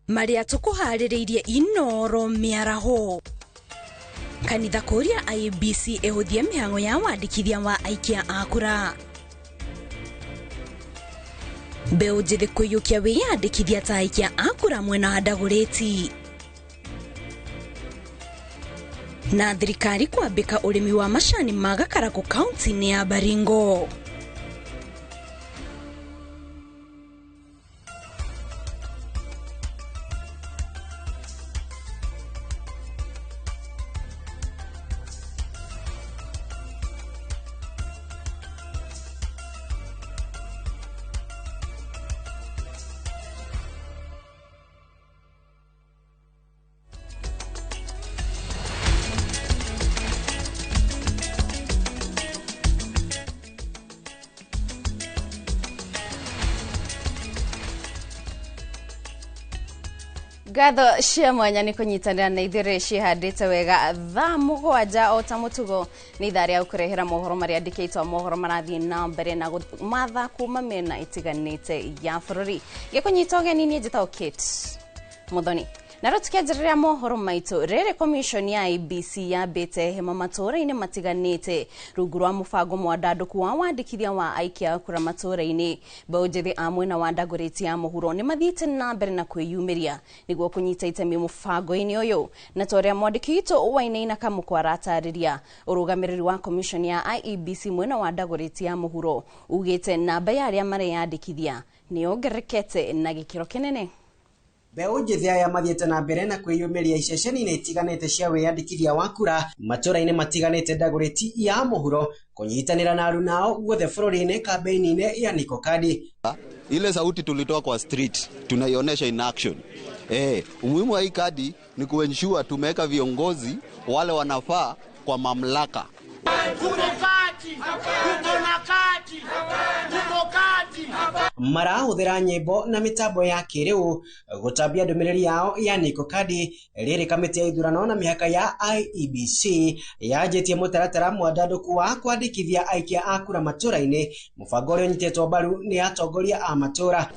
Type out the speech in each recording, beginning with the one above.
Maria tukuhaririirie inoro miaraho. Kanitha kuria IEBC ehuthie mihango ya wandikithia wa aikia a kura. Mbeu njithi kuyukia wiyandikithia ta aikia a kura mwena wa Dagoretti. Na thirikari kwambika urimi wa macani ma Gakaragu kaunti-ini ya Baringo. Gatho cia mwanya ni kunyitanira na ithire cihandite wega thaa mugwanja o ta mutugo ni thari ya ukurehera mohoro mari andikitwo mohoro marathie na mbere na matha kuma mena itiganite ya bururi gikunyita ugeni ni njita Kate Muthoni na rutukianjiriria mohoro maitu rere commission ya IEBC ya bete hema matura-ini matiganite rungu rwa mubango mwandanduku wa wandikithia wa aikia kura matura-ini mbeu njithi amwe na wa Dagoretti ya muhuro ni mathiite na mbere na kwiyumiria niguo kunyita itemi mubango-ini uyu na toria mwandikito Wainaina Kamukwa aratariria urugamiriri wa commission ya IEBC mwena wa Dagoretti ya muhuro ugite namba ya aria mareyandikithia ni ongerekete na gikiro kinene. Mbeu njithi aya mathiete na mbere na kwiyumiria iceceni-ini itiganite cia wiyandikithia wa kura matura-ini matiganite Dagoretti ya muhuro kunyitanira na arunao guothe bururi-ini kampeni-ini ya Niko Kadi. Ile sauti tulitoa kwa street tunaionesha in action. Umuhimu wa hii kadi ni kuensure tumeweka viongozi wale wanafaa kwa mamlaka. Marahuthira nyimbo na mitambo ya kiriu gutambia ndumiriri yao ya Niko Kadi riri kamiti ya ithurano na mihaka ya IEBC yajitie mutaratara mwandanduku wa kwandikithia aikia a kura matura-ini mubango uria unyitetwo mbaru ni atongoria a matura.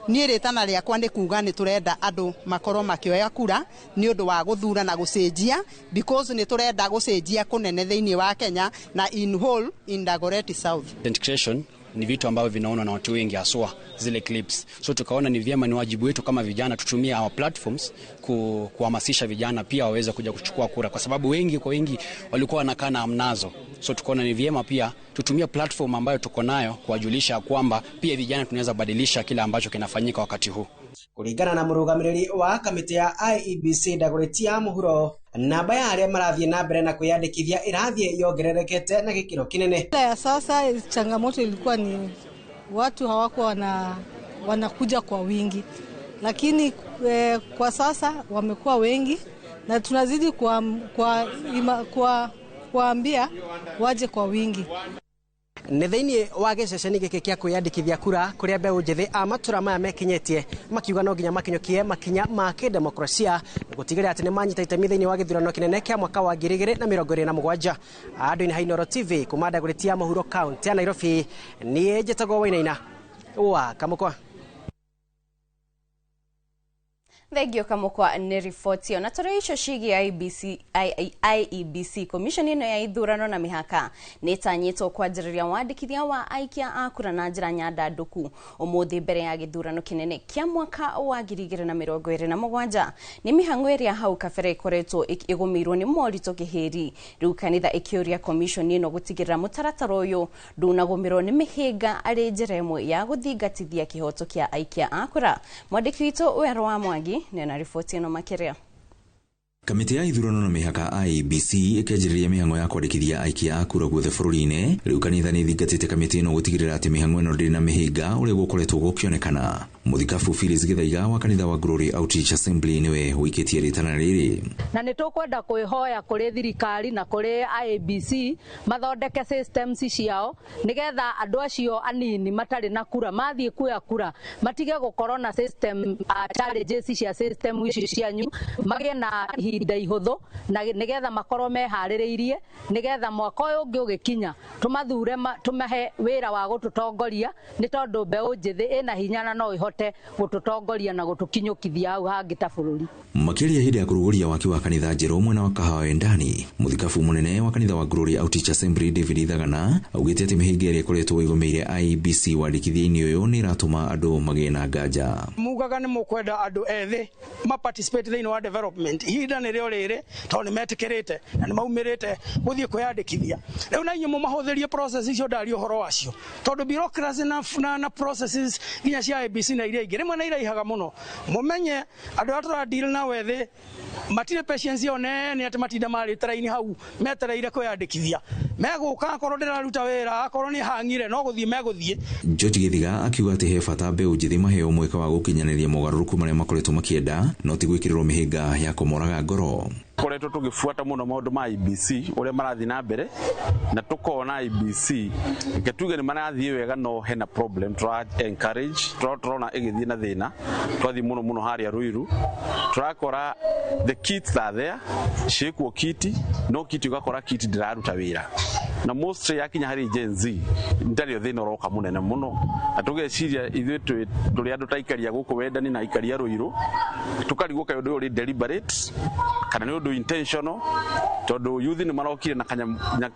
Ni ritana riakwa ni kuga ni turenda andu makorwo makioya kura ni undu wa guthura na gucenjia because ni turenda gucenjia kunene thiini wa Kenya na in whole in Dagoretti South. Integration ni vitu ambavyo vinaona na watu wengi haswa zile clips. So tukaona ni vyema, ni wajibu wetu kama vijana tutumie our platforms kuhamasisha vijana pia waweze kuja kuchukua kura, kwa sababu wengi walikuwa wanakaa na amnazo. So tukaona ni vyema pia tutumie platform ambayo tuko nayo kuwajulisha kwamba pia vijana tunaweza badilisha kile ambacho kinafanyika wakati huu. Kuringana na murugamiriri wa kamiti ya IEBC Dagoretti ya muhuro, namba ya aria marathie na mbere na kwiyandikithia irathie yongererekete na gikiro kinene. Ya sasa changamoto ilikuwa ni watu hawako wanakuja kwa wingi, lakini kwa sasa wamekuwa wengi na tunazidi kuambia waje kwa wingi. Nĩ thĩinĩ wa gĩceceni gĩkĩ kĩa kwĩyandĩkithia kura kũrĩa mbeũ njĩthĩ a matura maya mekinyetie makiuga no nginya makinyũkie makinya ma kĩdemokrasia gũtigĩrĩra atĩ nĩ manyita itemi thĩinĩ wa gĩthurano kĩnene kĩa mwaka wa 2027. Andũ-inĩ ha Inooro TV kuma Dagoretti ya muhuro kaunti ya Nairobi, niĩ njĩtagwo Wainaina wa Kamukwa. Thegio Kamukwa ni ripoti na tore icio cigie IEBC commission ino ya ithurano na mihaka nitanyitwo kwanjiriria wandikithia wa aikia a kura na njira nyandanduku umuthi mbere ya githurano kinene kia mwaka wa 2027. Ni mihango iria hau kabere ikoretwo igumirwo ni morito kiheri, riu kanitha ikiuria commission ino gutigirira mutaratara uyu ndunagumirwo ni mihinga ari njira imwe ya guthingatithia kihoto kia aikia a kura. Mwandiki witu Wero wa Mwangi nena ripoti ino makiria. Kamiti ya ithurano na mihaka IEBC ikianjiriria mihango ya kwandikithia aikia a kura guothe bururi-ini. Riu kanitha ni thingatite kamiti ino gutigirira ati mihango ino ndiri na mihinga uria gukoretwo gukionekana. Muthikabu Phyllis Githaiga wa kanitha wa Glory Outreach Assembly niwe wikitie ritana riri. Na nitukwenda kwihoya kuri thirikari na kuri IEBC mathondeke systems ciao nigetha andu acio anini matari na kura mathie kuya kura matige gukorwo na system challenges cia system icio cianyu magie na ihinda ihuthu na nigetha makorwo meharĩrĩirie nigetha mwaka ũyũ ũngĩ ũgĩkinya tumathure tumahe wĩra wa gũtũtongoria nĩ tondũ mbeũ njĩthĩ ĩna hinya na no ĩhote gũtũtongoria na gũtũkinyũkithia hau hangĩ ta bũrũri. Makĩria hĩndĩ ya kũrugũria waki wa kanitha njerũ mwena wa Kahawa Ndani, muthikabu munene wa kanitha wa Glory Outreach Assembly David Ithagana augĩte atĩ mĩhĩnga ĩrĩa ĩkoretwo ĩgũmĩire IEBC wandĩkithia-inĩ ũyũ nĩ ĩratũma andũ magĩe na nganja. Mugaga nĩ mũkwenda andũ ethĩ participate thĩinĩ wa development ihinda nĩrĩo rĩrĩ tondũ nĩmetĩkĩrĩte na nĩmaumĩrĩte gũthiĩ kwĩyandĩkithia. Rĩu na inyuĩ mahũthĩrie process icio ndari ũhoro wacio tondũ bureaucracy na processes nginya cia IEBC na iria ingĩ rĩmwe nĩ iraihaga mũno. Mumenye andũ arĩa tũradeal nao ethĩ matirĩ patience yo nene atĩ matinda marĩ taraini hau metereire kwĩyandĩkithia. Megũka akorwo ndĩraruta wĩra akorwo nĩ hangire no gũthiĩ megũthiĩ. George Githiga akiuga atĩ he bata mbeũ njĩthĩ maheo mweke wa gũkinyanĩria mogarũrũku marĩa makoretwo makĩenda no ti gwĩkĩrĩrwo mĩhĩnga ya kũmoraga ngoro. Koretwo tũgĩbuata mũno maũndũ ma IEBC ũrĩa marathiĩ na mbere na tukona IEBC iketuge nĩ marathiĩ wega no hena problem try encourage turona igithii na thina twathi mũno harĩa Ruiru turakora the kits are there shekwo kiti no kiti ugakora kiti ndiraruta wĩra na mostly yakinya hari Gen Z ndarĩo thina roka munene muno atugeciria ithuĩ tũrĩ andũ taikaria gũkũ wendani na ikaria Ruiru tukarigwo kaĩ ũndũ ũrĩ deliberate kana nĩ ũndũ intentional tondũ youth nĩ marokire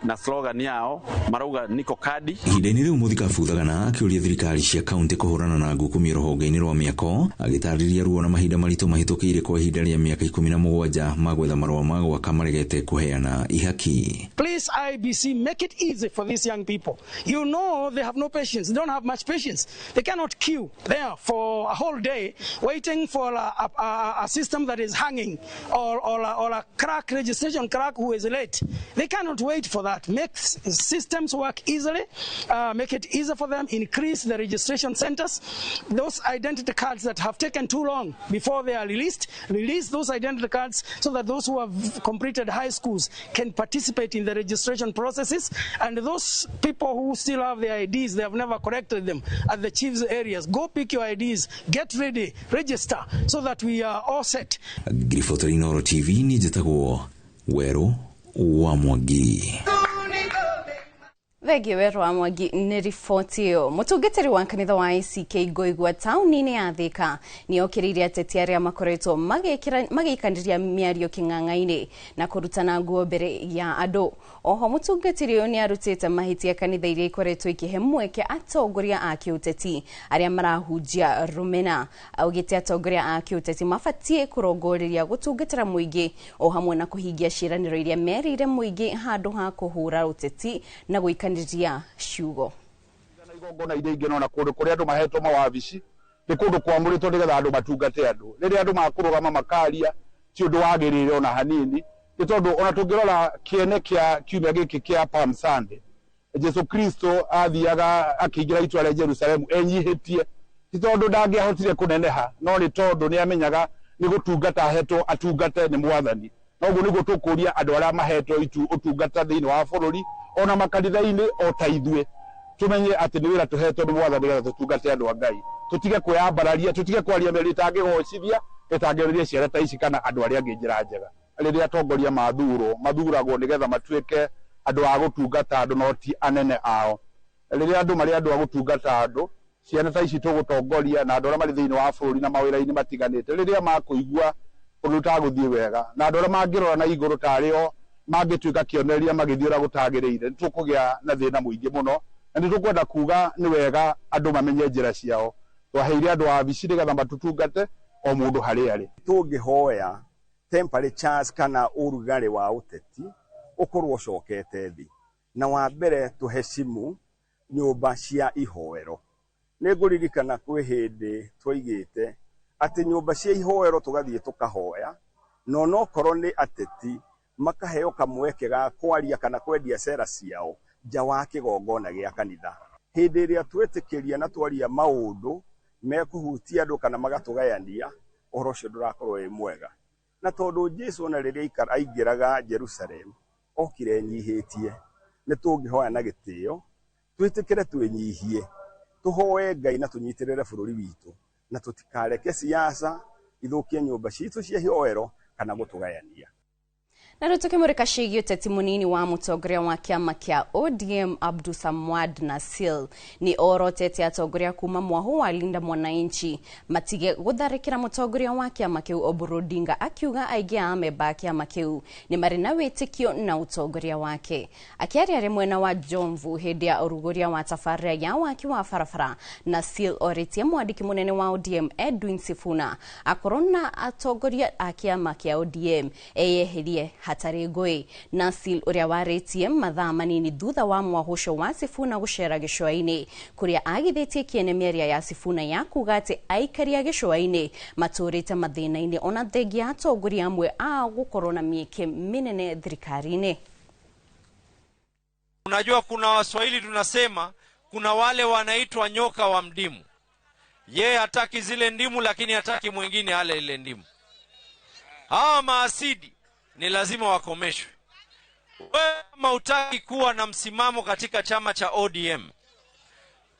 na slogan yao marauga niko kadi. Ihinda-inĩ rĩu muthikabu Ithagana akĩũria thirikari cia kaunti kũhũrana na ngũkũmi rũhonge-inĩ rwa mĩako agĩtarĩria ruo na mahinda maritũ mahĩtũkĩire kwa ihinda rĩa mĩaka 17 magwetha marũa ma gwaka maregete kũheana ihaki. Please IEBC make it easy for these young people. You know they have no patience, they don't have much patience. They cannot queue there for a whole day waiting for a system that is hanging or a crack registration crack who is late. They cannot wait for that. Make systems work easily, make it easier for them, increase the registration centers. Those identity cards that have taken too long before they are released, release those identity cards so that those who have completed high schools can participate in the registration processes, and those people who still have their IDs, they have never corrected them at the chief's areas. Go pick your IDs, get ready, register so that we are all set. Grifoto Inoro TV ni jetagwo Wero wa Mwangi. Thegi Wero wa Mwangi nĩ riboti ĩyo. Mũtũngĩtĩri wa kanitha wa ICK Ngoigua taũni-inĩ ya Thika nĩ okĩrĩire ateti arĩa makoretwo magĩikanĩria mĩario kĩng'ang'a-inĩ na kũrutana nguo mbere ya andũ. Oho mũtũngĩtĩri ũyũ nĩ arutĩte mahĩtia kanitha iria ikoretwo ikĩhe mweke atongoria a kĩũteti arĩa marahunjia rũmena. Augĩte atongoria a kĩũteti mabatie kũrongoreria gũtũngĩtĩra mũingĩ o hamwe na kũhingia ciĩranĩro iria merĩire mũingĩ handũ ha kũhũra ũteti na gũikanĩria ciugo. Igongona iria ingĩ nona kũndũ kũrĩa andũ mahetwo mawabici nĩ kũndũ kwamũrĩtwo nĩgetha andũ matungate andũ. Rĩrĩa andũ makũrũgama makaria ti ũndũ wagĩrĩire ona hanini, nĩ tondũ ona tũngĩrora kĩene kĩa kiumia gĩkĩ kĩa Palm Sunday, Jesu Kristo athiaga akĩingĩra itũũra rĩa Jerusalemu enyihĩtie, ti tondũ ndangĩahotire kũneneha, no nĩ tondũ nĩ amenyaga nĩ gũtungata ahetwo atungate nĩ Mwathani. Noguo nĩguo tũkũria andũ arĩa mahetwo ũtungata thĩinĩ wa bũrũri ona makanitha-inĩ o ta ithuĩ tumenye atĩ nĩ wĩra tũhetwo nĩ Mwathani nĩgetha tũtungate andũ a Ngai. Tũtige kwĩyambararia, tũtige kwaria mĩario ĩtangĩgocithia, ĩtangĩũrĩria ciana ta ici kana andũ arĩa angĩ njĩra njega. Rĩrĩa atongoria mathuragwo nĩgetha matuĩke andũ a gũtungata andũ no ti anene ao. Rĩrĩa andũ marĩ andũ a gũtungata andũ, ciana ta ici tũgũtongoria na andũ arĩa marĩ thĩinĩ wa bũrũri na mawĩra-inĩ matiganĩte, rĩrĩa makũigua ũndũ ũtagũthiĩ wega na andũ arĩa mangĩrora na igũrũ tarĩo mangĩtuĩka kĩonereria magĩthiĩ ũrĩa gũtagĩrĩire, nĩtũkũgĩa na thĩna mũingĩ mũno na nĩtũkwenda kuga nĩ wega andũ mamenye njĩra ciao. Twaheire andũ wabici nĩgetha matutungate o mũndũ harĩa arĩ. Tũngĩhoya temperatures kana ũrugarĩ wa ũteti ũkorwo ũcokete thĩ, na wa mbere tũheshimu nyũmba cia ihoero. Nĩngũririkana kwĩ hĩndĩ twaigĩte atĩ nyũmba cia ihoero tũgathiĩ tũkahoya, no nokorwo nĩ ateti makaheo kamweke ga kwaria kana kwendia cera ciao nja wa kĩgongona gĩa kanitha. Hĩndĩ ĩrĩa twetĩkĩria na twaria maũndũ mekũhutia andũ kana magatũgayania, ũhoro ũcio ndũrakorwo wĩ mwega. Na tondũ Jesũ ona rĩrĩa aingĩraga Jerusalem okire enyihĩtie, nĩ tũngĩhoya na gĩtĩo twĩtĩkĩre twĩnyihie, tũhoe Ngai na tũnyitĩrĩre bũrũri witũ na tũtikareke siasa ithũkie nyũmba citũ cia ihoero kana gutugayania. Na rĩu tũkĩmũrĩka ciĩgiĩ ũteti mũnini wa mũtongoria wa kĩama kĩa ODM Abdusamad Nasil nĩ orotete atongoria kuma mwahu wa Linda Mwananchi matige gũtharĩkĩra mũtongoria wa kĩama kĩu Oburu Odinga, akiuga aingĩ a amemba a kĩama kĩu nĩ marĩ na wĩtĩkio na ũtongoria wake. Akĩaria arĩ mwena wa Jomvu hĩndĩ ya ũrugũria wa tabarĩra ya waki wa barabara, Nasil orĩtie mwandĩki mũnene wa ODM Edwin Sifuna akorwo na atongoria a kĩama kĩa ODM eyeherie hatarĩ ngũĩ. Nasil ũrĩa warĩtie mathaa manini thutha wa mwahuco wa Sifuna gũcera gĩcũa-inĩ, kũrĩa agithĩtie kĩene mĩaria ya Sifuna ya kuga atĩ aikari a gĩcũa-inĩ matũrĩte mathĩna-inĩ ona thengia atongoria amwe a gũkorwo na mĩeke mĩnene thirikari-inĩ. Unajua kuna Waswahili tunasema kuna wale wanaitwa nyoka wa mdimu. Yeye hataki zile ndimu lakini hataki mwingine ale ile ndimu. Hawa maasidi ni lazima wakomeshwe. Wewe kama hutaki kuwa na msimamo katika chama cha ODM,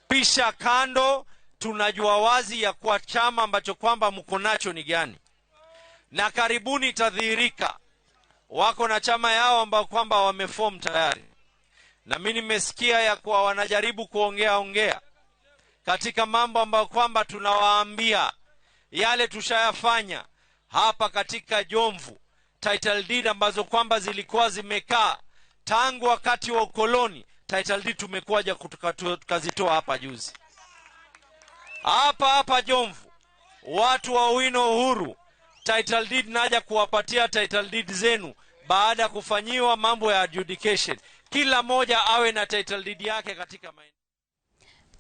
pisha kando. Tunajua wazi ya kuwa chama ambacho kwamba mko nacho ni gani, na karibuni itadhihirika. Wako na chama yao ambao kwamba wameform tayari, na mimi nimesikia ya kuwa wanajaribu kuongea katika mambo ambayo kwamba tunawaambia yale tushayafanya hapa katika Jomvu. Title deed ambazo kwamba zilikuwa zimekaa tangu wakati wa ukoloni, title deed tumekuja tukazitoa hapa juzi. Hapa Jomvu watu wa Owino Uhuru, title deed naja kuwapatia title deed zenu baada ya kufanyiwa mambo ya adjudication. Kila moja awe na title deed yake katika maeneo.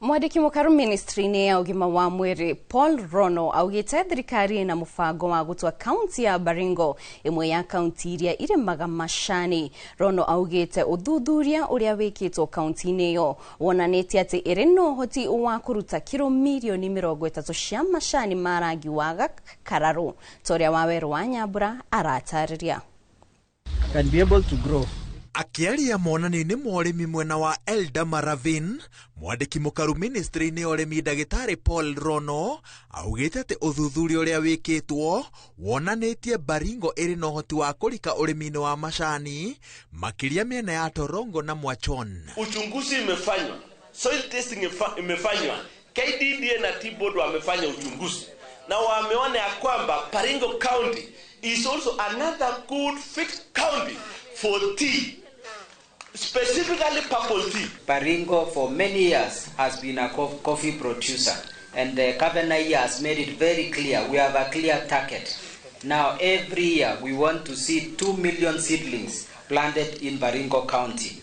Mwandĩki mũkaru ministry-inĩ ya ũgima wa mwĩrĩ Paul Rono augĩte thirikari na mũbango wa gũtua kaunti ya Baringo ĩmwe ya kaunti iria irĩmaga macani. Rono augĩte ũthuthuria ũrĩa wĩkĩtwo kaunti-inĩ ĩyo wonanĩtie atĩ ĩrĩ na ũhoti wa kũruta kilo milioni 30 cia macani ma rangi wa gakararũ. Toria Waweru wa Nyambura aratarĩria. Can be able to grow. Akiaria monanio-inĩ ma ũrĩmi mwena wa Eldama Ravine, mwandĩki mũkaru ministry-inĩ ya ũrĩmi ndagĩtarĩ Paul Rono augĩte atĩ ũthuthuria ũrĩa wĩkĩtwo wonanĩtie Baringo ĩrĩ na ũhoti wa kũrika ũrĩmi-inĩ wa macani makĩria mĩena ya Torongo na Mwachon. Uchunguzi imefanywa, soil testing imefanywa, KDDA na T-Board wamefanya uchunguzi na wameona ya kwamba Baringo County is also another good fit county for tea. Specifically purple tea. Baringo for many years has been a coffee producer, and the governor has made it very clear we have a clear target. Now every year we want to see 2 million seedlings planted in Baringo County.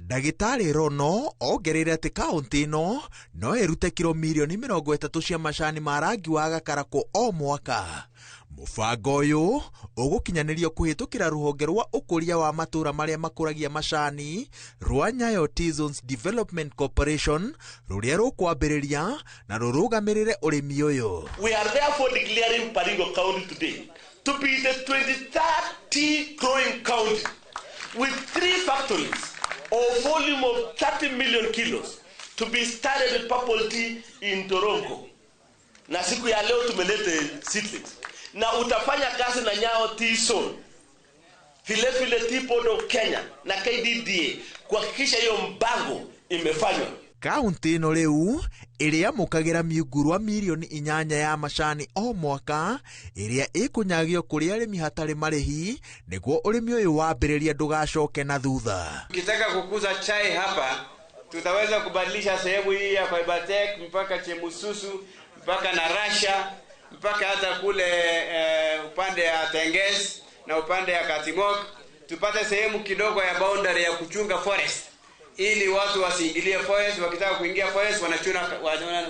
Ndagĩtarĩ Rono ongereire atĩ kaunti ĩno no ĩrute kilo milioni 30 cia macani ma rangi wa gakarakũ o mwaka. Mũbango ũyũ ũgũkinyanĩrio kũhĩtũkĩra rũhonge rwa ũkũria wa matũra marĩa makũragia macani rwa Nyayo Tea Zones Development Corporation rũrĩa rũkwambĩrĩria na rũrũgamĩrĩre ũrĩmi ũyũ. We are therefore declaring Baringo County today to be the 23rd tea growing county with 3 factories of volume of 30 million kilos to be started with purple tea in Torongo. Na siku ya leo tumelete seedlings. Na utafanya kazi na Nyayo Tea Zone, vile T-Board of Kenya na KDDA kuhakikisha hiyo mpango imefanywa. Kaunti ĩno rĩu ĩrĩamũkagĩra miungurwa milioni 8 ya macani o mwaka ĩrĩa ĩkũnyagio kũrĩ arĩmi hatarĩ marĩhi nĩguo ũrĩmi ũyũ wambĩrĩria ndũgacoke na thutha. Ukitaka kukuza chai hapa tutaweza kubadilisha sehemu hii ya Fibertech mpaka Chemususu mpaka na Russia mpaka hata kule upande ya Tenges na upande ya Katimok, tupate sehemu kidogo ya boundary ya kuchunga forest ili watu wasiingilie forest. Wakitaka kuingia forest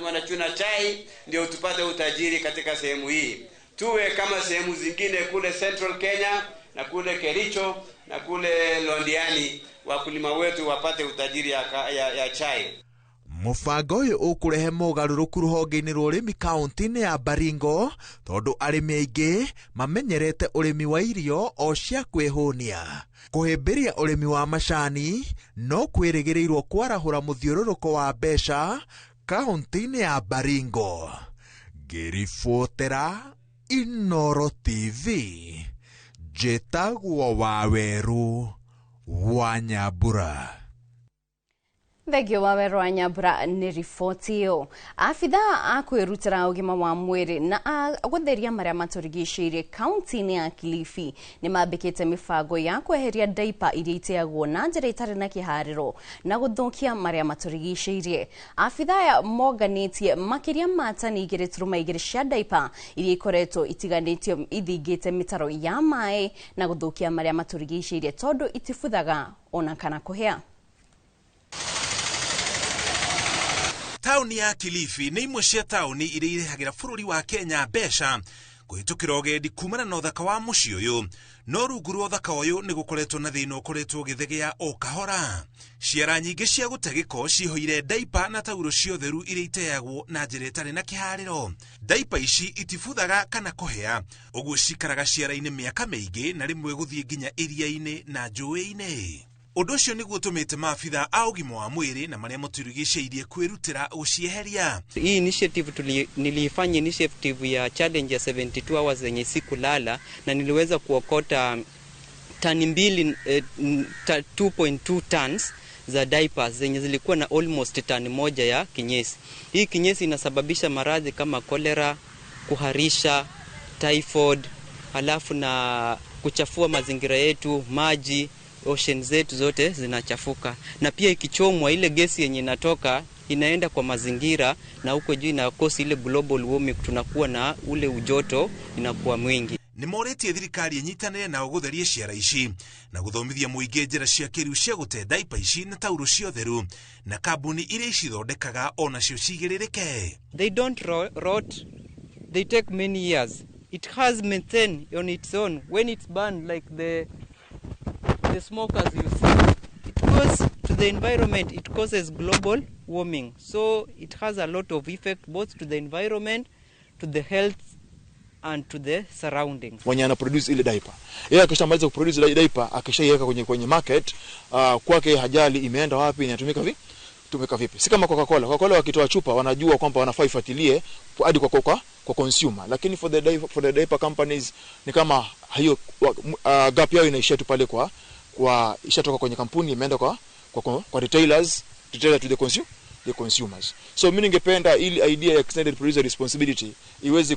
wanachuna chai, ndio tupate utajiri katika sehemu hii. Tuwe kama sehemu zingine kule Central Kenya na kule Kericho na kule Londiani, wakulima wetu wapate utajiri ya chai. Mũbango ũyũ ũkũrehe mogarũrũku rũhonge-inĩ rwa ũrĩmi kaunti-inĩ ya Baringo tondũ arĩmi aingĩ mamenyerete ũrĩmi wa irio o cia kwĩhũnia. Kũhĩmbĩria ũrĩmi wa macani no kwĩrĩgĩrĩirwo kwarahũra mũthiũrũrũko wa mbeca kaunti-inĩ ya Baringo. Ngĩribotera Inooro TV Njĩtagwo Waweru wa Nyambura. Thegio Waweru wa Nyambura nĩ riboti ĩyo. Abitha akwĩrutĩra ũgima wa mwĩrĩ na gũtheria marĩa matũrigicĩirie kaunti-inĩ ya Kilifi nĩ mambĩkĩte mĩbango ya kweheria diaper iria iteagwo na njĩra itarĩ na kĩharĩro na gũthũkia marĩa matũrigicĩirie. Abitha aya monganĩtie makĩria ma tani 2.2 cia diaper iria ikoretwo itiganĩtio ithingĩte mĩtaro ya maĩ na gũthũkia marĩa matũrigicĩirie tondũ itifuthaga ona kana kũhĩa. Tauni ya Kilifi nĩ imwe cia tauni iria irehagĩra bũrũri wa Kenya mbeca kũhĩtũkĩra ũgendi kumana na ũthaka wa mũciĩ ũyũ, no rungu rwa ũthaka ũyũ nĩ gũkoretwo na thĩna ũkoretwo ũgĩthegea o kahora. Ciara nyingĩ cia gũte gĩko ciĩhoire diaper na tauro cia ũtheru iria iteagwo na njĩra ĩtarĩ na kĩharĩro. Diaper ici itifuthaga kana kũhĩa, ũguo cikaraga ciara-inĩ mĩaka mĩingĩ na rĩmwe gũthiĩ nginya iria-inĩ na njũĩ-inĩ. Ũndũ ũcio nĩguo ũtũmĩte maabitha a ũgima wa mwĩrĩ na marĩa matũrigicĩirie kwĩrutĩra gũcieheria. Hii initiative nilifanya initiative ya challenge ya 72 hours zenye sikulala na niliweza kuokota tani 2.2 tons za diapers zenye zilikuwa na almost tani moja ya kinyesi. Hii kinyesi inasababisha maradhi kama kolera, kuharisha, typhoid, halafu na kuchafua mazingira yetu, maji, ocean zetu zote zinachafuka. Na pia ikichomwa ile gesi yenye inatoka inaenda kwa mazingira na huko juu inakosi ile global warming, tunakuwa na ule ujoto inakuwa mwingi. Nĩ moretie thirikari inyitanĩre na gũtheria ciara ici na gũthomithia mũingĩ njĩra cia kĩrĩu cia gũte diaper ici na tauro cia ũtheru na kambuni iria icithondekaga onacio cigĩrĩrĩke. They don't rot, they take many years. It has methane on its own. When it's burned like the smokers you see, it goes to the environment, it causes global warming. So it has a lot of effect both to the environment, to the health and to the surroundings. Mwenye ana produce ile diaper, yeye akishamaliza kuproduce ile diaper akishaiweka kwenye market, kwake hajali imeenda wapi, inatumika vipi. Si kama Coca-Cola wakitoa chupa wanajua kwamba wanafaa ifuatilie hadi kwa consumer, lakini for the diaper companies ni kama hiyo gap yao inaishia tu pale kwa ishatoka kwenye kampuni imeenda kwa retailers to the consumers. So mimi ningependa ili idea ya extended producer responsibility iweze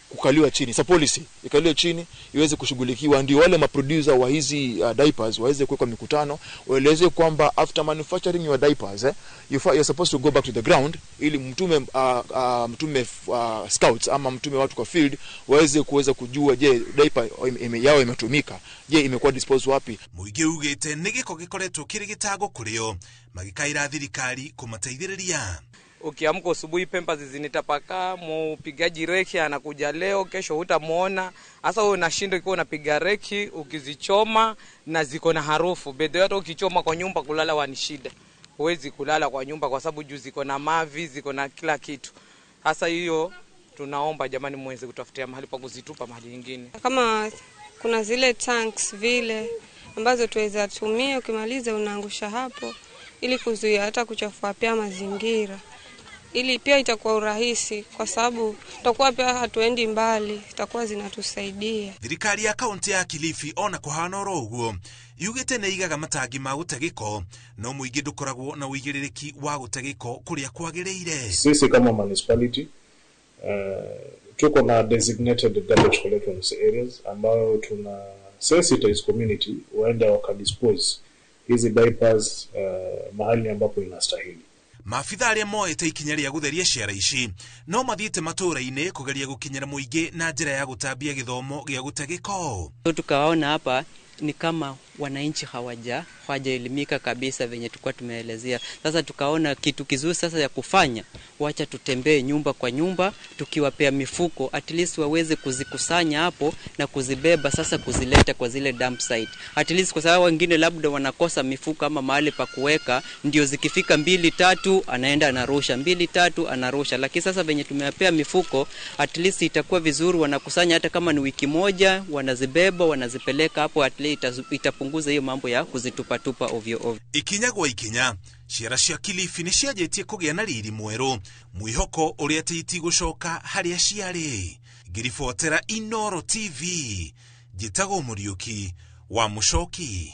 kukaliwa chini, sa policy ikaliwe chini, iweze kushughulikiwa, ndio wale maproducer wa hizi diapers waweze kuweka mikutano waeleze kwamba after manufacturing your diapers you're supposed to go back to the ground, ili mtume scouts ama mtume watu kwa field waweze kuweza je diaper yao imetumika, je imekuwa disposed wapi. Muingĩ ugĩte nĩ gĩko gĩkoretwo kĩrĩ gĩtago kũrĩo, magĩkaĩra thirikari kũmateithĩrĩria. Ukiamka asubuhi pempa zinitapakaa, mpigaji reki anakuja leo, kesho hutamuona. Sasa wewe unashinda ukiwa unapiga reki ukizichoma na ziko na harufu. Bedho hata ukichoma kwa nyumba kulala wanishida. Huwezi kulala kwa nyumba kwa sababu juu ziko na mavi, ziko na kila kitu. Sasa hiyo tunaomba jamani muweze kutafutia mahali pa kuzitupa mahali nyingine. Kama kuna zile tanks vile ambazo tuweza tumia, ukimaliza unaangusha hapo ili kuzuia hata kuchafua pia mazingira. Ili pia itakuwa urahisi kwa sababu tutakuwa pia hatuendi mbali, itakuwa zinatusaidia. Thirikari ya kaunti ya Kilifi ona kuhana ũguo yugĩte nĩ igaga matangi ma gũte gĩko, no mũingĩ ndũkoragwo na ũigĩrĩrĩki wa gũte gĩko kũrĩa kwagĩrĩire. Sisi kama municipality tuko na designated garbage collection areas ambayo tuna sensitize community waenda wakadispose hizi diapers mahali ambapo inastahili. Maabitha arĩa moete ikinya rĩa gũtheria ciara ici no mathiĩte matũũra-inĩ kũgeria gũkinyĩra mũingĩ na njĩra ya gũtambia gĩthomo gĩa gũte gĩko. Tukaona hapa ni kama wananchi hawajaelimika kabisa venye tulikuwa tumeelezea. Sasa tukaona kitu kizuri sasa ya kufanya, wacha tutembee nyumba kwa nyumba tukiwapea mifuko, at least waweze kuzikusanya hapo na kuzibeba sasa kuzileta kwa zile dump site. At least kwa sababu wengine labda wanakosa mifuko ama mahali pa kuweka, ndio zikifika 2-3 anaenda anarusha, 2-3 anarusha. Lakini sasa venye tumewapea mifuko, at least itakuwa vizuri, wanakusanya hata kama ni wiki moja, wanazibeba wanazipeleka hapo, at least itapunguza hiyo mambo ya kuzitupa ovyo ovyo. Ikinya gwa ikinya ciara cia Kilifi nĩ cianjĩtie kũgĩa na riri mwerũ, mwĩhoko ũrĩa tĩti gũcoka harĩa ciarĩ. Ngĩribotera Inooro TV, Njĩtagwo Mũriũki wa Mũchoki.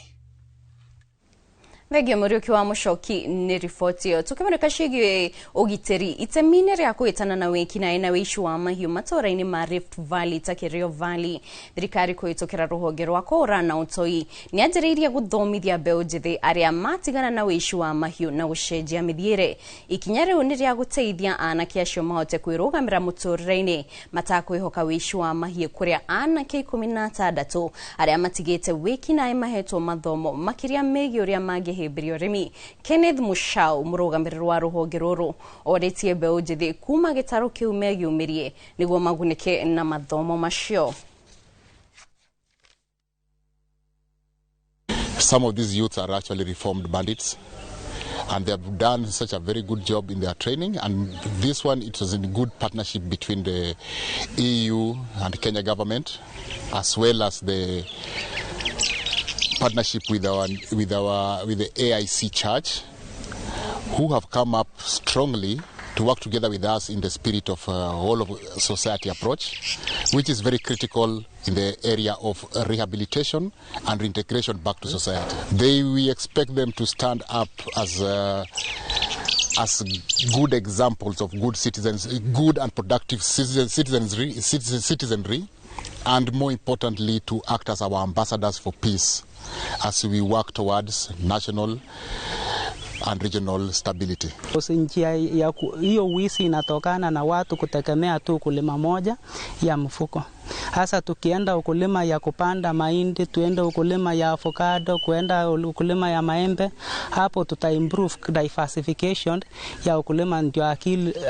Thegio Mũriũki wa Mũchoki nĩ riboti ĩyo. Tũkĩmũrĩka ciĩgiĩ ũgitĩri itemi-inĩ rĩa kwĩtana na wĩkinaĩ na wĩici wa mahiũ matũũra-inĩ ma Rift Valley ta Kerio Valley, thirikari kũhĩtũkĩra rũhonge rwa kũhũrana na ũtoi nĩ yanjĩrĩirie gũthomithia mbeũ njĩthĩ arĩa matigana na wĩici wa mahiũ na gũcenjia mĩthiĩre. Ikinya rĩu nĩ rĩa gũteithia anake acio mahote kwĩrũgamĩra mũtũũrĩre-inĩ matakwĩhoka wĩici wa mahiũ, kũrĩa anake 16 arĩa matigĩte wĩkinaĩ mahetwo mathomo makĩria megiĩ ũrĩa mangĩhĩmbĩria ũrĩmi. Kenneth Mushau, mũrũgamĩrĩri wa rũhonge rũrũ, orĩtie mbeũ njĩthĩ kuma gĩtarũ kĩu megiũmĩrie nĩguo magunĩke na mathomo macio. Some of these youths are actually reformed bandits, and they have done such a very good job in their training, and this one, it was in good partnership between the EU and Kenya government, as well as the partnership with the AIC Church, who have come up strongly to work together with us in the spirit of whole of society approach, which is very critical in the area of rehabilitation and reintegration back to society. We expect them to stand up as good examples of good citizens, good and productive citizenry, and more importantly, to act as our ambassadors for peace as we work towards national and regional stability. Njia ya hiyo wizi inatokana na watu kutegemea tu kulima moja ya mfuko. Hasa tukienda ukulima ya kupanda mahindi, tuende ukulima ya avocado, kuenda ukulima ya maembe, hapo tuta-improve diversification ya ukulima, ndio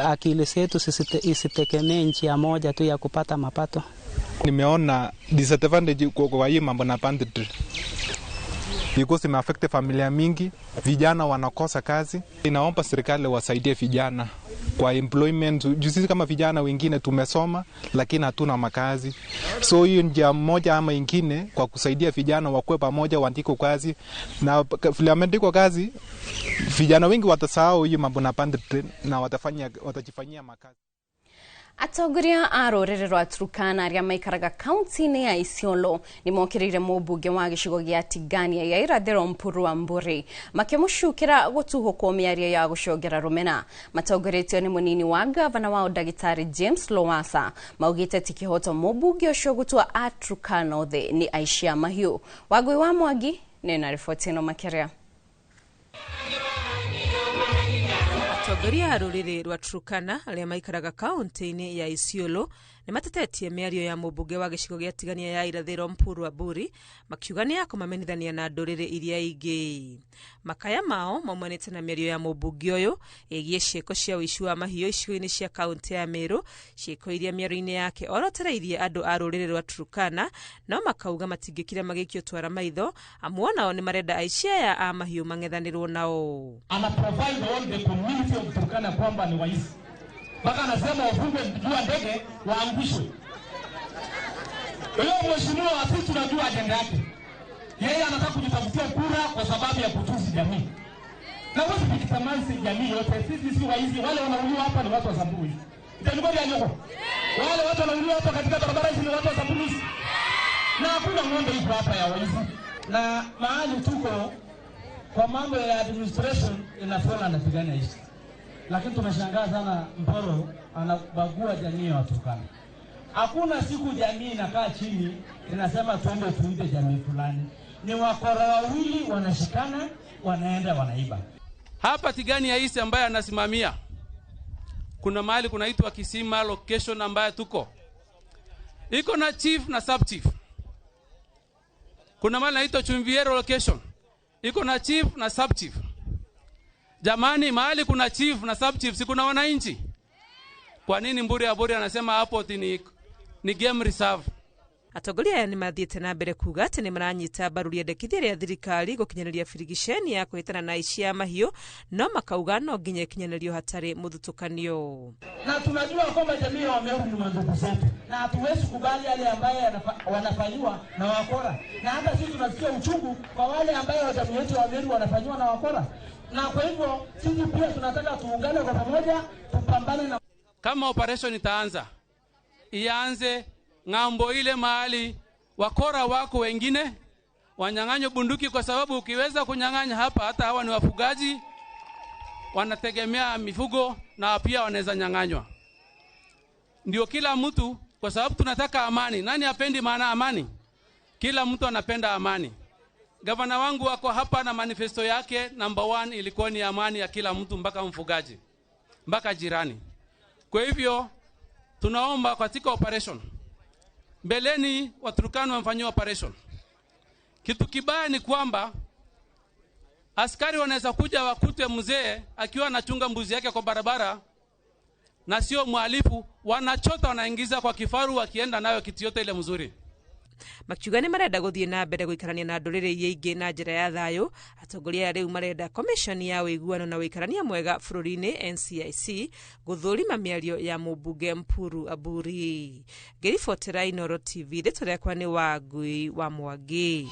akili zetu isitegemee njia moja tu ya kupata mapato. Nimeona disadvantage kwa hii mambo na banditry, because imeaffect familia mingi, vijana wanakosa kazi. Inaomba serikali wasaidie vijana kwa employment. Sisi kama vijana wengine tumesoma lakini hatuna makazi, so hiyo njia moja ama ingine kwa kusaidia vijana wakuwe pamoja, waandike kazi, na vile wameandika kazi vijana wengi watasahau hiyo mambo na banditry na watajifanyia makazi. Atongoria a rũrĩrĩ rwa Turkana arĩa maikaraga kaunti-inĩ ya Isiolo nĩ mokĩrĩire mũmbunge wa gĩcigo gĩa Tigania ya irathĩro Mpuru Mburi makĩmũcukĩra gũtuhũkwo mĩario ya gũcongera rũmena. Matongoretio nĩ mũnini wa gavana wa Ndagĩtarĩ James Lowassa, maugĩte ti kĩhoto mũmbunge ũcio gũtua a Turkana othe nĩ aici a mahiũ. Wangui wa Mwangi nĩ na riboti ĩno makĩria. Atongoria a rũrĩrĩ rwa Turkana arĩa maikaraga kaunti-inĩ ya Isiolo nĩ matetetie mĩario ya mũmbunge wa gĩcigo gĩa Tigania ya irathĩro Mpuru Mburi, makiuga nĩ ya kũmamenithania na ndũrĩrĩ iria ingĩ. Makaya mao maumanĩte na mĩario ya mũmbunge ũyũ ĩgiĩ ciĩko cia ũici wa mahiũ icigo-inĩ cia kaunti ya Meru, ciĩko iria mĩario-inĩ yake orotereirie andũ a rũrĩrĩ rwa Turkana, no makauga matingĩkira magĩikio twara maitho, amu onao nĩ marenda aici aya a mahiũ mang'ethanĩrwo nao. Ana provide all the community of Turkana kwamba ni waizi. Mpaka anasema wafunge jua ndege waangushwe. Leo mheshimiwa, sisi tunajua ajenda yake. Yeye anataka kujitafutia kura kwa sababu ya kutusi jamii. Na wewe ukitamani jamii yote, sisi si waizi, wale wanauliwa hapa ni watu wa Samburu hizi. Itakuwa ni anyoko. Wale watu wanauliwa hapa katika barabara hizi ni watu wa Samburu hizi. Na hakuna ng'ombe iko hapa ya waizi. Na mahali tuko kwa mambo ya administration inafona na Tigania hizi. Lakini tunashangaa sana Mporo anabagua jamii ya Turkana. Hakuna siku jamii inakaa chini inasema tuende tuite jamii fulani. Ni wakora wawili wanashikana, wanaenda wanaiba. Hapa Tigania East ambaye anasimamia, kuna mahali kunaitwa Kisima location ambaye tuko. Iko na chief na sub chief. Kuna mahali naitwa Chumviero location. Iko na chief na sub chief. Jamani, mahali kuna chief na sub chief, si kuna wananchi? Kwa nini Mburi anasema hapo ni game reserve? Atongoria aya nĩ mathiĩte na mbere kuga atĩ nĩ maranyita mbaru rĩendekithia rĩa thirikari gũkinyanĩria birigiceni ya kũhĩtana na aici a mahiũ, no makauga no nginya ikinyanĩrio hatarĩ mũthutũkanio. Na tunajua kwamba jamii ya Wameru ni mandugu zetu, na hatuwezi kubali yale ambaye wanafanywa na wakora, na hata sisi tunasikia uchungu kwa wale ambaye jamii yetu ya Wameru wanafanywa na wakora. Na kwa hivyo sisi pia tunataka tuungane kwa pamoja tupambane na kama operation itaanza ianze ng'ambo ile mahali wakora wako wengine wanyang'anywe bunduki, kwa sababu ukiweza kunyang'anya hapa, hata hawa ni wafugaji wanategemea mifugo na pia wanaweza nyang'anywa. Ndio kila mtu, kwa sababu tunataka amani. Nani hapendi maana amani? Kila mtu anapenda amani. Gavana wangu wako hapa na manifesto yake number 1 ilikuwa ni amani ya kila mtu, mpaka mfugaji, mpaka jirani. Kwa hivyo tunaomba katika operation, mbeleni Waturkana wamfanyia operation. Kitu kibaya ni kwamba askari wanaweza kuja wakute mzee akiwa anachunga mbuzi yake kwa barabara na sio mhalifu, wanachota wanaingiza kwa kifaru wakienda nayo kitu yote ile mzuri. Makiugane marenda guthie na mbere guikarania na ndurire iria ingi na njira ya thayo. Atongoria riu marenda commission ya wiguano na wikarania mwega bururi-ini NCIC guthurima miario ya mubunge Mpuru Aburi. Gerifotera Inoro TV retorekwa ni Wangui wa Mwangi.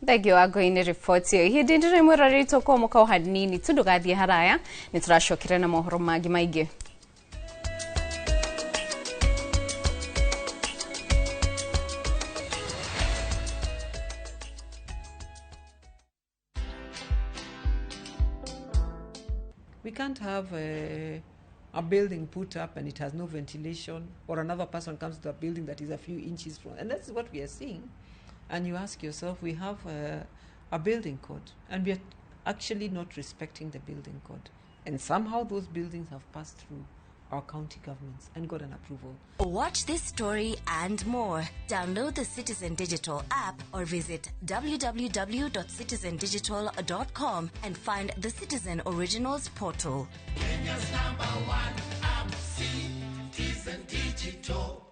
Thegio Wangui-ini ripoti iyo. Hindi ndire mwirorito kwa muka hanini tundugathie haraya nituracokire na mohoro mangi maingi. We can't have a building put up and it has no ventilation, or another person comes to a building that is a few inches from, and that's what we are seeing. And you ask yourself, we have a building code, and we are actually not respecting the building code. And somehow those buildings have passed through our county governments and got an approval. Watch this story and more. Download the Citizen Digital app or visit www.citizendigital.com and find the Citizen Originals portal. Kenya's #1 app, Citizen Digital.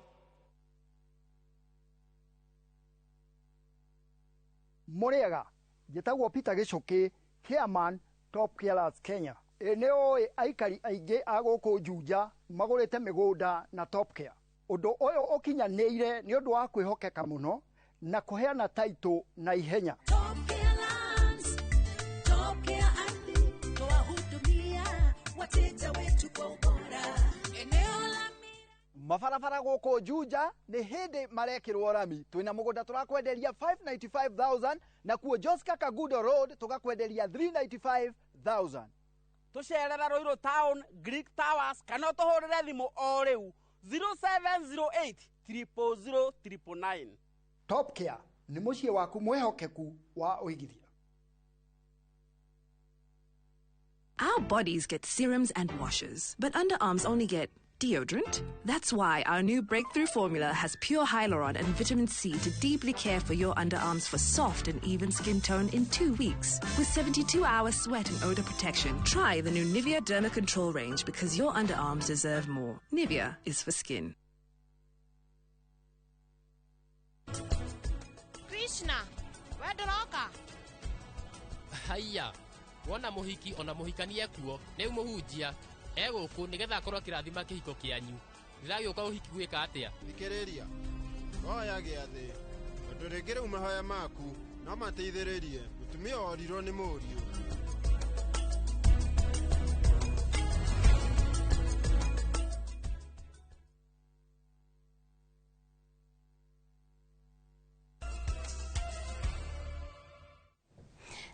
Muriega, Jetagwo Peter Gichuki, Chairman, Top Carers Kenya. Eneo aikari aige agoko Juja magorete migunda na Top Care. Undu oyo okinyaneire ni undu wa kwihokeka muno na kuheana title na ihenya. Top Care Lands, Top Care ardhi, twahudumia wateja wetu kwa ubora. Eneo la mabarabara goko Juja ni hindi marekirwo rami. Twina mugunda turakwenderia 595,000 na kuo Joska Kagudo Road tugakwenderia 395,000. Tucerera Roiro Town, Greek Towers, kana tuhurire thimu o riu 0708 000 999. Top Care ni mucie waku mwehokeku wa uigithia. Our bodies get serums and washes, but underarms only get deodorant. That's why our new breakthrough formula has pure hyaluron and vitamin C to deeply care for your underarms for soft and even skin tone in 2 weeks. With 72-hour sweat and odor protection, try the new Nivea Derma Control range because your underarms deserve more. Nivea is for skin. Krishna, wedoroka. Haya, wona muhiki ona muhikanie kuo, neu muhunjia. Eguku nigetha akorwo kirathima kihiko kianyu. Ndiragiuka uhiki gwika atia? Thikiriria. Oya giathi. Ndurigire umahoya maku, no mateithiririe. Mutumia orirwo ni muriu.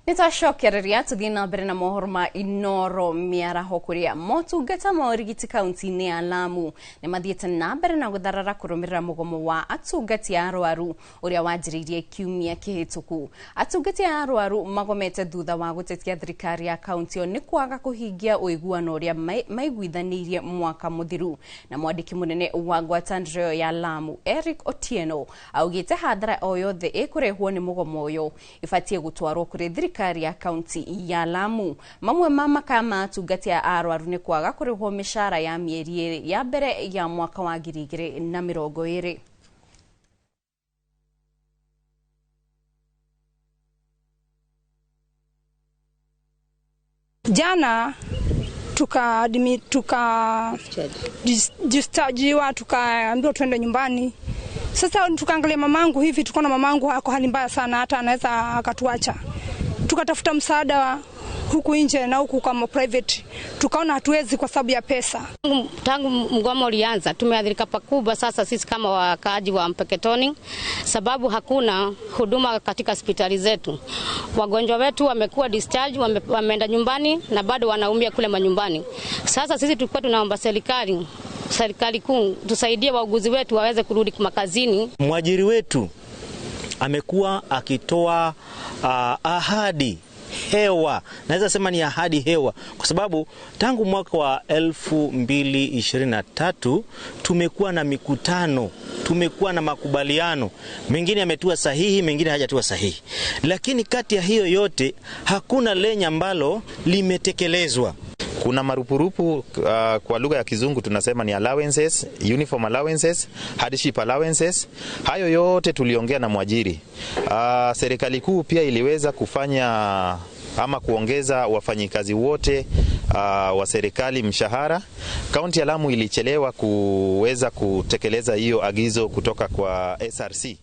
Nitwacokereria tuthie na mbere na mohoro ma Inoro miaraho kuria motungata ma urigiti kaunti-ini ya Lamu ni mathiete na mbere na gutharara kurumirira mugomo wa atungati a arwaru uria wanjiririe kiumia kihituku. Atungati a arwaru magomete thutha wa gutetia thirikari ya kaunti yo ni kwaga kuhingia uiguano uria maiguithanirie mwaka muthiru. Na mwandiki munene wa ngwataniro ya Lamu Eric Otieno augite hadhara o yothe ikurehwo ni mugomo uyu ifatie gutwarwo kuri thirikari ya kaunti ya Lamu. Mamwe mama kama atungati a arwaru ni kwaga kurihwo mishara ya mieri ya mbere ya mwaka wa 2020. Jana tukajistajiwa tukaambiwa twende nyumbani. Sasa tukaangalia mamangu hivi, tukaona mamangu ako hali mbaya sana, hata anaweza akatuacha. Tukatafuta msaada huku nje na huku kama private, tukaona hatuwezi kwa sababu ya pesa. Tangu mgomo ulianza tumeathirika pakubwa sasa sisi kama wakaaji wa Mpeketoni, sababu hakuna huduma katika hospitali zetu. Wagonjwa wetu wamekuwa discharge, wameenda nyumbani na bado wanaumia kule manyumbani. Sasa sisi tulikuwa tunaomba serikali kuu tusaidie wauguzi wetu waweze kurudi makazini. Mwajiri wetu amekuwa akitoa ahadi hewa, naweza sema ni ahadi hewa, kwa sababu tangu mwaka wa 2023 tumekuwa na mikutano, tumekuwa na makubaliano, mengine yametua sahihi, mengine hajatua sahihi, lakini kati ya hiyo yote hakuna lenye ambalo limetekelezwa. Kuna marupurupu kwa lugha ya Kizungu tunasema ni allowances, uniform allowances, hardship allowances. Hayo yote tuliongea na mwajiri. Serikali kuu pia iliweza kufanya ama kuongeza wafanyikazi wote wa serikali mshahara. Kaunti ya Lamu ilichelewa kuweza kutekeleza hiyo agizo kutoka kwa SRC.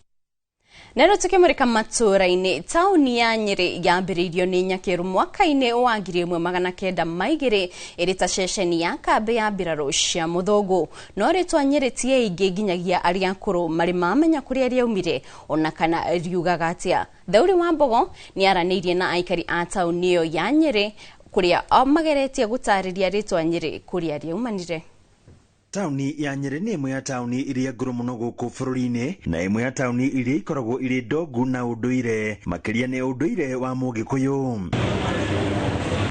Nero tukimurika matũra-inĩ taũni ya Nyeri yambĩrĩirio nĩ Nyakeru mwaka-inĩ wa 1902 ĩrĩ ta ceceni ya kambĩ ya mbirarũ cia mũthũngũ, no rĩtwa Nyeri ti aingĩ nginyagia arĩa akũrũ marĩ mamenya kũrĩa rĩaumire ona kana riugaga atĩa. Thauri wa Mbogo nĩ aranĩirie na aikari a taũni ĩyo ya Nyeri kũrĩa mageretie gũtarĩria rĩtwa Nyeri kũrĩa rĩaumanire. Tauni ya Nyeri ni imwe ya tauni iria ngũrũ mũno gũkũ bũrũri-inĩ na imwe ya tauni iria ikoragwo irĩ ndongu na ũndũire, makĩria nĩ ũndũire wa Mũgĩkũyũ.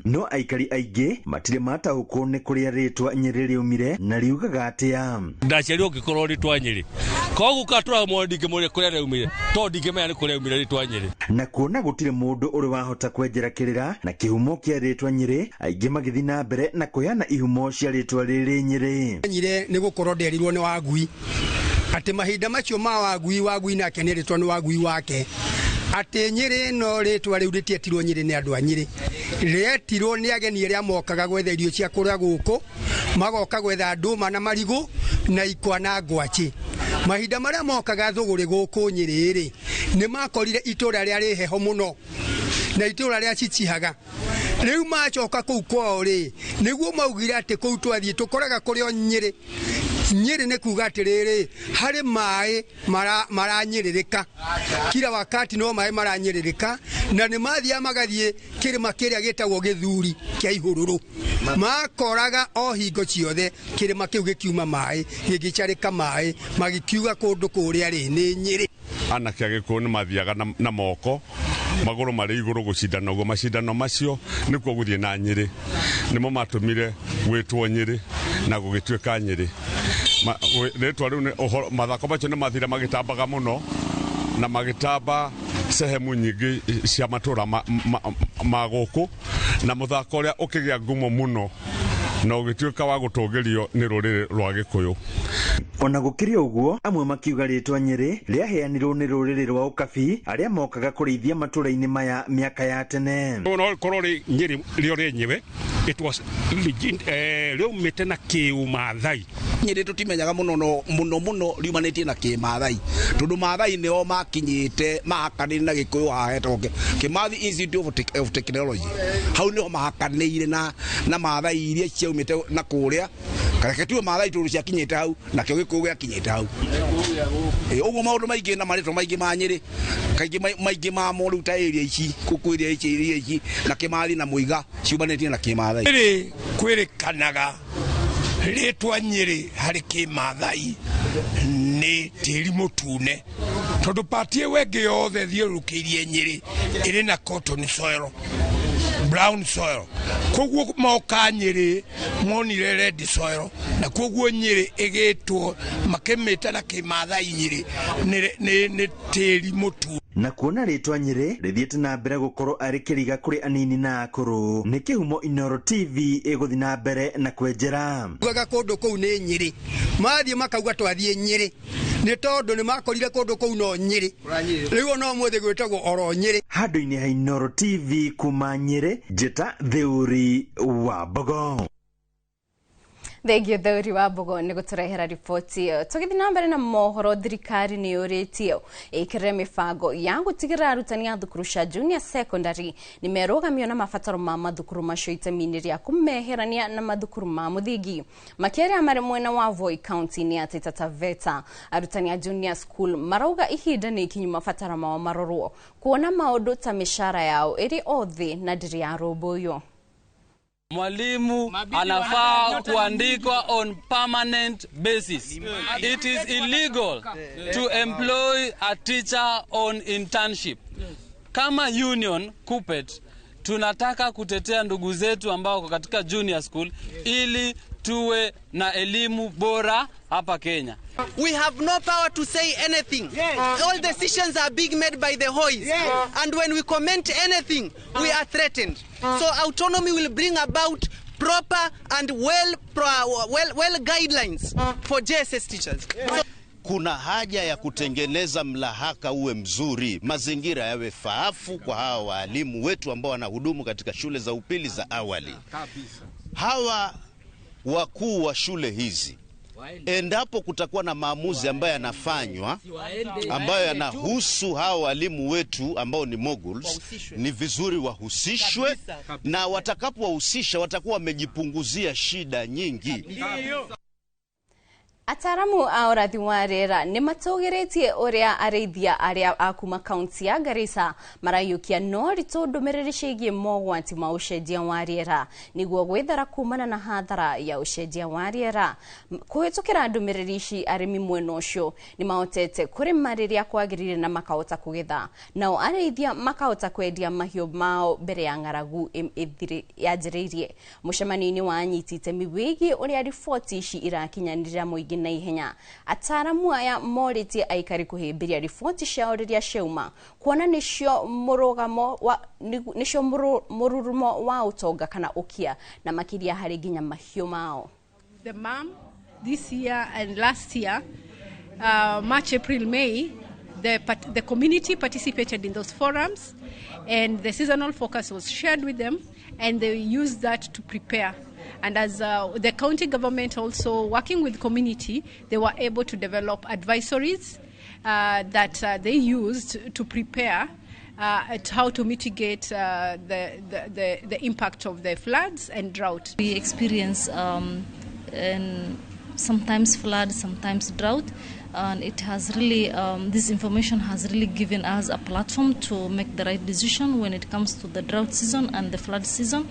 No aikari aingĩ matirĩ mataũkwo nĩ kũrĩa rĩtwa Nyeri rĩaumire na riugaga atĩa. Ndaciarirwo ngĩkorwo rĩtwa Nyeri, koguo katũra mũndingĩ mũrĩ kũrĩa rĩaumire, to ndingĩmenya nĩ kũrĩa rĩaumire rĩtwa Nyeri. Na kuona gũtirĩ mũndũ ũrĩ wahota kwenjera kĩrĩra na kĩhumo kĩa rĩtwa Nyeri, aingĩ magĩthiĩ na mbere na kũheana ihumo cia rĩtwa rĩrĩ Nyeri. Nyeri nĩ gũkorwo nderirwo nĩ Wangui atĩ mahinda macio ma Wangui nake nĩ rĩtwa nĩ Wangui wake, atĩ Nyeri no rĩtwa rĩu rĩtietirwo Nyeri nĩ andũ a Nyeri, rĩetirwo nĩ ageni arĩa mokaga gwetha irio cia kũrĩa gũkũ, magoka gwetha ndũma na marigũ na ikwa na ngwacĩ. Mahinda marĩa mokaga thũgũrĩ gũkũ Nyeri rĩ, nĩ makorire itũra rĩa rĩ heho mũno na itũra rĩa cicihaga. Rĩu macoka kũu kwao rĩ, nĩguo maugire atĩ kũu twathiĩ tũkoraga kũrĩ Nyeri. Nyeri nĩ kuga atĩrĩrĩ, harĩ maĩ maranyĩrĩrĩka kila wakati, no maĩ maranyĩrĩrĩka, na nĩ mathiaga magathiĩ kĩrĩma kĩrĩa gĩtagwo Gĩthuri kĩa Ihũrũrũ, makoraga o hingo ciothe kĩrĩma kĩu gĩkiuma maĩ gĩgĩcarĩka maĩ, magĩkiuga kũndũ kũrĩa rĩ nĩ Nyeri. Anake agĩkũyũ nĩ mathiaga na moko magũrũ marĩ igũrũ gũcindana, ũguo macindano macio nĩkuo gũthiĩ na Nyeri, nĩmo matũmire gwĩtwo Nyeri na gũgĩtuĩka Nyeri. Rĩtwa rĩu mathako macio nĩ mathire magĩtambaga mũno na magĩtamba sehemu nyingĩ cia matũra ma gũkũ, na mũthako ũrĩa ũkĩgĩa ngumo mũno na ũgĩtuĩka wa gũtũgĩrio nĩ rũrĩrĩ rwa Gĩkũyũ. Ona gũkĩrĩ ũguo, amwe makiuga rĩtwa Nyeri rĩaheanirwo nĩ rũrĩrĩ rwa Ũkabi arĩa mokaga kũrĩithia matũra-inĩ maya mĩaka ya tene. No korwo rĩ Nyeri rĩo rĩenyewe rĩumĩte na kĩũmathai. Nyeri tũtimenyaga mũno riumanĩtie na kĩmathai, tondũ mathai nĩo makinyĩte mahakanĩire na Gĩkũyũ hahetwo Kimathi Institute of Technology. Hau nĩho mahakanĩire na mathai iria ciaumĩte na kũrĩa, kareke tuwe mathai tũrũ ciakinyĩte hau na kĩo Gĩkũyũ gĩakinyĩte hau. Ũguo maũndũ maingĩ na marĩtwa maingĩ ma Nyeri, kaingĩ maingĩ ma mo rĩu ta area ici, kũkũ area ici na Kimathi na Mũiga ciumanĩtie na kĩmathai. Kwĩrĩkanaga rĩtwa Nyeri harĩ kĩmathai nĩ tĩri mũtune, tondũ pati ĩyo ĩngĩ yothe thiũrũrũkĩirie Nyeri ĩrĩ na cotton soil, brown soil, koguo moka Nyeri monire red soil, na koguo Nyeri ĩgĩtwo makĩmĩta na kĩmathai Nyeri nĩ tĩri mũtune. Na kuona rĩtwa Nyeri rĩthiĩte na mbere gũkorwo arĩ kĩriga kũrĩ anini na akũrũ, nĩ kĩhumo Inooro TV ĩgũthiĩ na mbere na kwenjera. Ugaga kũndũ kũu nĩ Nyeri, mathiĩ makauga twathiĩ Nyeri, nĩ tondũ nĩ makorire kũndũ kũu no Nyeri, rĩu no mũthĩ gwĩtagwo oro Nyeri. Handũ-inĩ ha Inooro TV kuma Nyeri, njĩta Thĩũri wa Mbogo. Thegio Thauri wa Mbogo nĩ gũtũrehera riboti ĩyo. Tũgĩthiĩ na mbere na mohoro, thirikari nĩ yũrĩtio ĩkĩrĩre mĩbango ya gũtigĩrĩra arutani a thukuru cia junior secondary nĩ merũgamio na mabataro ma mathukuru macio itemi-inĩ rĩa kũmeherania na mathukuru ma mũthingi. Makĩria marĩ mwena wa Voi County-inĩ ya Taita Taveta, arutani a junior school marauga ihinda nĩ ikinyu mabataro mao marorwo, kuona maũndũ ta mĩcara yao ĩrĩ othe na ndĩrĩ ya rũmbũiyo. Mwalimu anafaa kuandikwa on permanent basis. It is illegal to employ a teacher on internship. Kama union KUPPET tunataka kutetea ndugu zetu ambao wako katika junior school ili tuwe na elimu bora hapa Kenya. We have no power to say anything. All decisions are being made by the HOIs. And when we comment anything, we are threatened. So autonomy will bring about proper and well guidelines for JSS teachers. Kuna haja ya kutengeneza mlahaka uwe mzuri, mazingira yawe faafu kwa hawa walimu wetu ambao wanahudumu katika shule za upili za awali. Hawa wakuu wa shule hizi, endapo kutakuwa na maamuzi ambayo yanafanywa ambayo yanahusu hawa walimu wetu ambao ni moguls, ni vizuri wahusishwe, na watakapowahusisha watakuwa wamejipunguzia shida nyingi. Ataramu a ũrathi wa rĩera nĩ matũgĩrĩtie ũrĩa arĩithia arĩa a kuma kaunti ya Garissa marayũkia no ritũ ndũmĩrĩri ciĩgiĩ mogwati ma ũcenjia wa rĩera nĩguo gwĩthara kumana na hathara ya ũcenjia wa rĩera. Kũhĩtũkĩra ndũmĩrĩri ici, arĩmi mwena ũcio nĩ mahotete kũrĩma rĩrĩa kwagĩrĩire na makahota kũgetha, nao arĩithia makahota kwendia mahiũ mao mbere ya ng'aragu yanjĩrĩirie. Mũcemanio-inĩ wa anyiti itemi wĩgiĩ ũrĩa riboti ici irakinyanĩrĩra mũingĩ na ihenya, ataramu aya morĩtie aikari kũhĩmbĩria riboti ciao rĩrĩa ciauma, kuona nĩcio mũrurumo wa ũtonga kana ũkia na makĩria harĩ nginya mahiũ mao. The MAM this year and last year, March, April, May, the community participated in those forums, and the seasonal focus was shared with them, and they used that to prepare. And as the county government also working with community, they were able to develop advisories that they used to prepare at how to mitigate the impact of the floods and drought. We experience sometimes flood, sometimes drought, and it has really, this information has really given us a platform to make the right decision when it comes to the drought season and the flood season.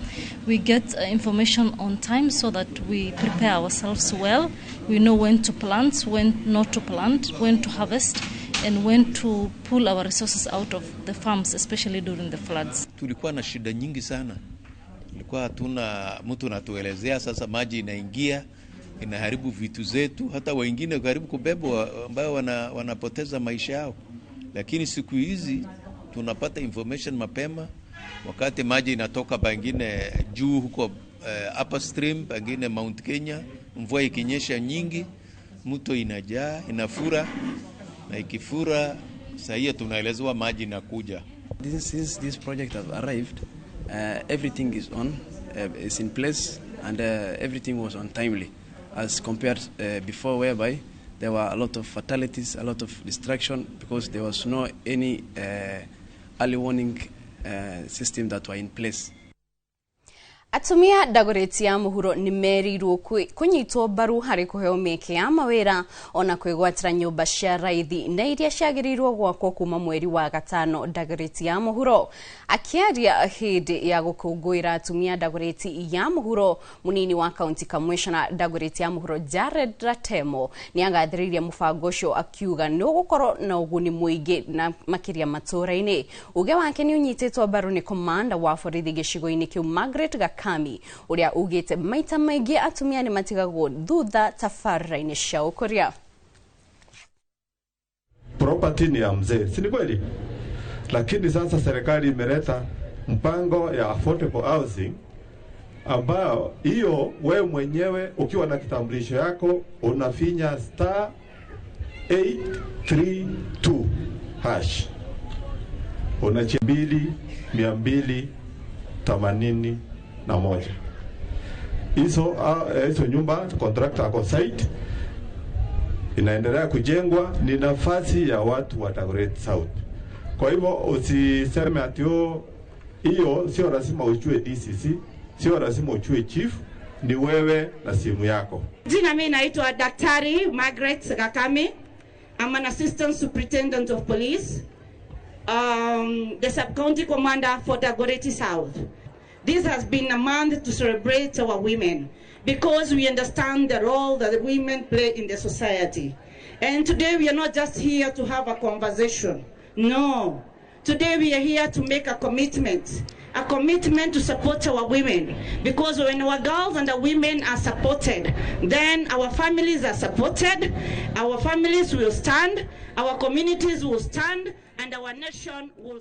We get information on time so that we prepare ourselves well. We know when to plant, when not to plant, when to harvest, and when to pull our resources out of the farms, especially during the floods. Tulikuwa na shida nyingi sana. Tulikuwa hatuna mtu anatuelezea, sasa maji inaingia, inaharibu vitu zetu, hata wengine karibu kubebwa ambao wanapoteza maisha yao. Lakini siku hizi tunapata information mapema, wakati maji inatoka pengine juu huko upper stream, pengine Mount Kenya, mvua ikinyesha nyingi, mto inajaa, inafura, na ikifura sahia tunaelezewa maji inakuja. Since this project has arrived, everything is in place, and everything was on timely, as compared before, whereby there were a lot of fatalities, a lot of destruction, because there was no any early warning system that were in place. Atumia Dagoretti ya mũhuro nĩ merirwo kũnyitwo mbaru harĩ kũheo mĩeke ya mawĩra ona kwĩgwatĩra nyũmba cia raithi na iria ciagĩrĩirwo gwakwo kuma mweri wa gatano. Dagoretti ya mũhuro akĩaria hĩndĩ ya gũkũngũĩra atumia Dagoretti ya mũhuro, mũnini wa county commissioner Dagoretti ya mũhuro Jared Ratemo nĩ agathĩrĩirie mũbango ũcio akiuga nĩ ũgũkorwo na ũguni mũingĩ na makĩria matũũra-inĩ. Uge wake nĩ ũnyitĩtwo mbaru nĩ commander wa borithi gĩcigo-inĩ kĩu Margaret Kami, uria ugite maita maingĩ atumia nĩ matigagwo thutha tafarra-inĩ cia ũkũria. Property ni ya mzee, si ni kweli? Lakini sasa serikali imeleta mpango ya affordable housing ambao hiyo wewe mwenyewe ukiwa na kitambulisho yako unafinya *832# unachia 2,281. hizo nyumba contractor ako site inaendelea kujengwa, ni nafasi ya watu wa Dagoretti South. Kwa hivyo usiseme ati hiyo sio lazima uchue DCC, sio lazima uchue chief, ni wewe na simu yako. Jina mimi naitwa Daktari Margaret Gakami. I'm an assistant superintendent of police, the sub-county commander for Dagoretti South. This has been a month to celebrate our women because we understand the role that the women play in the society. And today we are not just here to have a conversation. No. Today we are here to make a commitment to support our women. Because when our girls and our women are supported, then our families are supported, our families will stand, our communities will stand, and our nation will.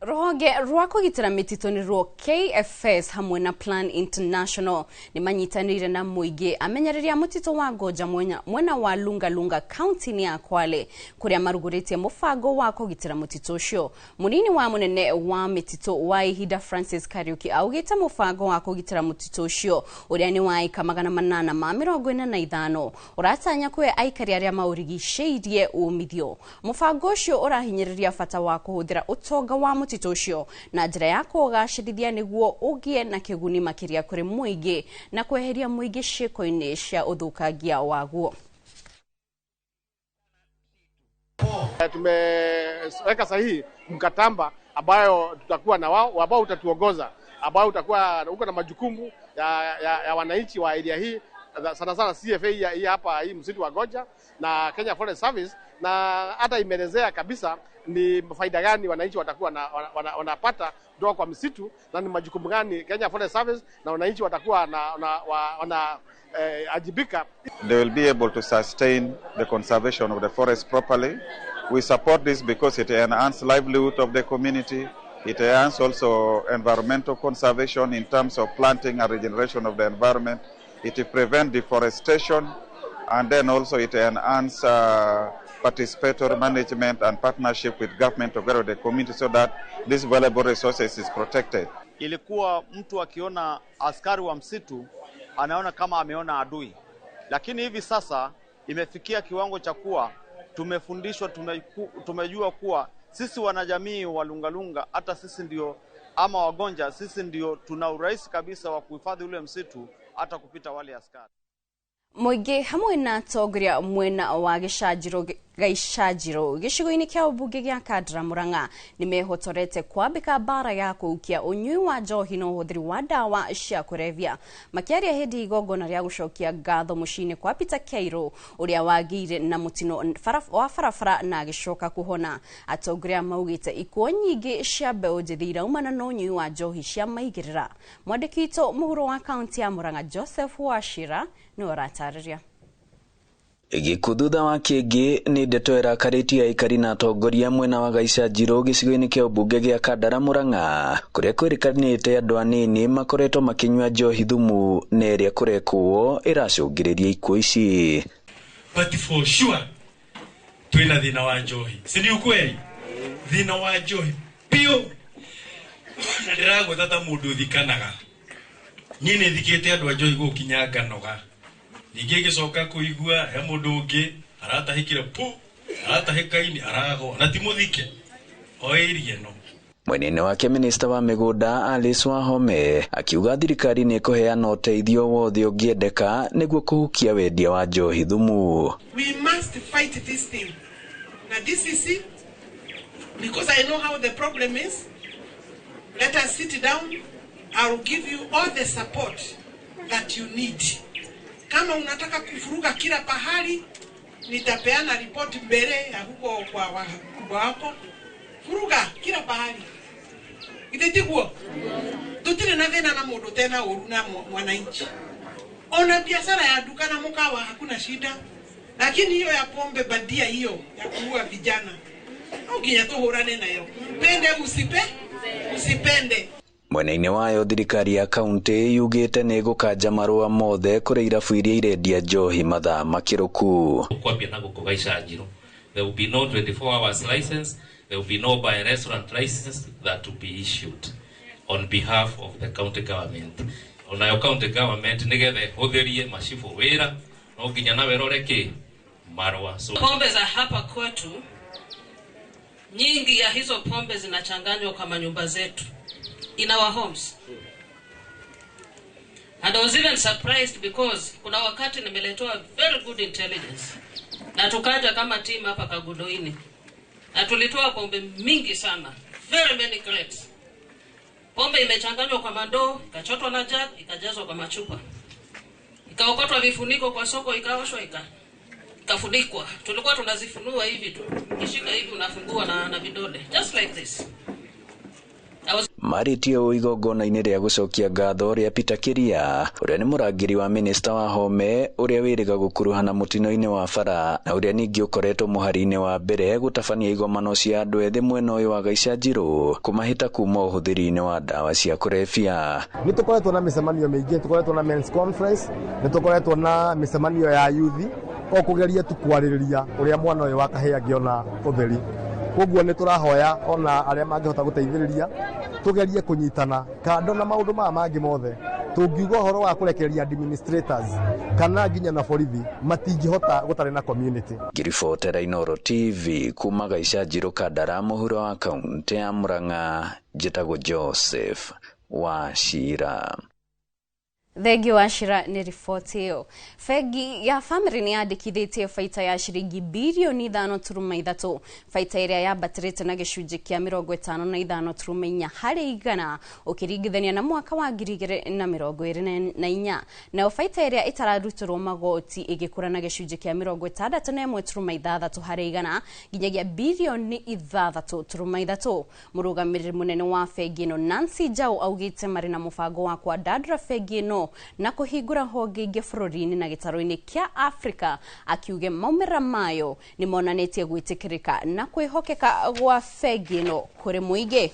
Rohonge rwako gitira mititoni ro KFS hamwe na Plan International ni manyitanire na muige amenyereria mutito wa Goja mwena wa Lunga county ni Akwale kuria marugurite mufago wako gitira mutito ucio. Munini wa munene wa mitito wa Ihida Francis Kariuki augita mufago wako gitira mutito ucio uria ni wa ikamagana manana ma 45 uratanya kwe aikari aria maurigiceirie umithio. Mufago ucio urahinyiriria fata wa kuhuthira utonga wa mutitocio na njira ya kugacirithia niguo ugie na kiguni makiria kuri muige na kweheria muige ciko-ini cia uthukangia waguo. Tumeweka sahihi mkataba ambayo tutakuwa na wao ambao utatuongoza, ambao utakuwa uko na majukumu ya wananchi wa area hii, sana sana CFA hii hapa hii msitu wa Goja na Kenya Forest Service, na hata imeelezea kabisa ni faida gani wananchi watakuwa wanapata kutoka kwa misitu na ni majukumu gani Kenya Forest Service na wananchi watakuwa ajibika. They will be able to sustain the conservation of the forest properly. We support this because it enhances livelihood of the community. It enhances also environmental conservation in terms of planting and regeneration of the environment. It prevents deforestation, and then also it enhances participatory management and partnership with government together with the community so that this valuable resources is protected. Ilikuwa mtu akiona askari wa msitu anaona kama ameona adui, lakini hivi sasa imefikia kiwango cha kuwa tumefundishwa, tumejua kuwa sisi wanajamii wa Lungalunga, hata sisi ndio ama Wagonja, sisi ndio tuna urahisi kabisa wa kuhifadhi ule msitu hata kupita wale askari. Muige hamwe na atongoria mwena wa Gaicajiro gicigo-ini kia ubunge gia Kandara Murang'a nimehotorete kwambika bara ya kuukia unyui wa njohi na uhuthiri wa dawa cia kurevia. Makiaria hindi igongona ria gucokia ngatho mucini kwa Peter Keiro uria wagire na mutino wa farafara na gicoka kuhona. Atongoria maugite ikuo nyingi cia mbeu njithi iraumana na unyui wa njohi cia maigirira. Mwandikito muhuro wa kaunti ya Murang'a Joseph Washira ni oratariria. Gikuthutha wa kingi ni ndeto irakaritie aikari na atongoria mwena wa Gaicajiro gicigo-ini kia ubunge gia Kandara Murang'a kuria kwirikanite andu anini makoretwo makinywa njohi thumu na iria kurekwo iracungiriria ikuo ici. But for sure twina thina wa njohi, si ni ukweli? Thina wa njohi pio na ndirago tata mundu thikanaga nyine thikite andu a njohi gukinya nganoga ninge gicoka kuigua he mundu ungi aratahikire pu aratahikaini arago na timuthike oirie no. Mwenene wake minista wa migunda Alice Wahome akiuga thirikari ni kuheana uteithio wothe ungiendeka niguo kuhukia wendia wa njohi thumu. We must fight this thing. Na DCC, because I know how the problem is, let us sit down. I will give you all the support that you need. Kama unataka kufuruga kila pahali, nitapeana report mbele ya huko kwa wakubwa wako. Furuga kila pahali. Itetiguo. Tutile na thena na mundu tena uru na mwananchi. Ona biashara ya duka na mkawa hakuna shida. Lakini hiyo ya pombe badia hiyo ya kuua vijana. Ukinya tuhurane nayo. Mpende usipende. Mwena-ini wayo thirikari ya kaunti yugite ni gukanja marua mothe kuri irabu iria irendia njohi mathaa makiruku. Kwambia na guko Gaicajiro, there will be no 24 hours license, there will be no by restaurant license that will be issued on behalf of the county government. onayo county government nigethe huthirie macibu wira no nginya nawe roreke marwa. So pombe za hapa kwetu, nyingi ya hizo pombe zinachanganywa kwa manyumba zetu, in our homes. And I was even surprised because kuna wakati nimeletewa very good intelligence na tukaja kama team hapa Kagudoini na tulitoa pombe mingi sana, very many crates. Pombe imechanganywa kwa mandoo, ikachotwa na jug, ikajazwa kwa machupa, ikaokotwa vifuniko kwa soko, ikaoshwa, ikafunikwa. Tulikuwa tunazifunua hivi tu, kishika hivi unafungua na vidole, just like this. Maritio igongona-inĩ rĩa gũcokia ngatho rĩa Peter Kiria, ũrĩa nĩ mũrangĩri wa minista wa Home, ũrĩa wĩrĩga gũkuruhana mũtino-inĩ wa bara, na ũrĩa ningĩ ũkoretwo mũhari-inĩ wa mbere gũtabania igomano cia andũ ethĩ mwena ũyũ wa Gaicajirũ kũmahĩta kuma ũhũthĩri-inĩ wa ndawa cia kũrebia. Nĩ tũkoretwo na mĩcemanio mĩingĩ, tũkoretwo na men's conference, nĩ tũkoretwo na mĩcemanio ya youth, o kũgeria tu kwarĩrĩria ũrĩa mwana ũyũ wa kahĩĩ angĩona ũtheri. Koguo nĩ tũrahoya ona arĩa mangĩhota gũteithĩrĩria tugerie kunyitana kando na maundu mangĩ mothe, tungiuga horo wa kurekereria administrators kana nginya na borithi matingĩhota gũtarĩ na community. Ngiribotera Inooro TV kuma Gaicajirũ Kandara, mũhuro wa kaunti ya Murang'a, njĩtagwo Joseph Wachira. Thegi Wachira nĩ riboti ĩyo. Bengi ya Family nĩ yandĩkithĩtie baita ya ciringi bilioni 5.3, baita ĩrĩa yambatĩrĩte na gĩcunjĩ kĩa 55.4 harĩ igana ũkĩringithania na mwaka wa 2024. Nayo baita ĩrĩa ĩtararutirwo magoti ĩgĩkũra na gĩcunjĩ kĩa 61.6 harĩ igana nginyagia bilioni 6.3. Mũrũgamĩrĩri mũnene wa bengi ĩno Nancy Njau augĩte marĩ na mũbango wa kwandandũra bengi ĩno na kuhingura honge ingĩ bũrũri-inĩ na gĩtarũ-inĩ kĩa Afrika, akiuge maumĩrĩra mayo nĩ monanĩtie gwĩtĩkĩrĩka na kwĩhokeka gwa bengi ĩno kũrĩ mũingĩ.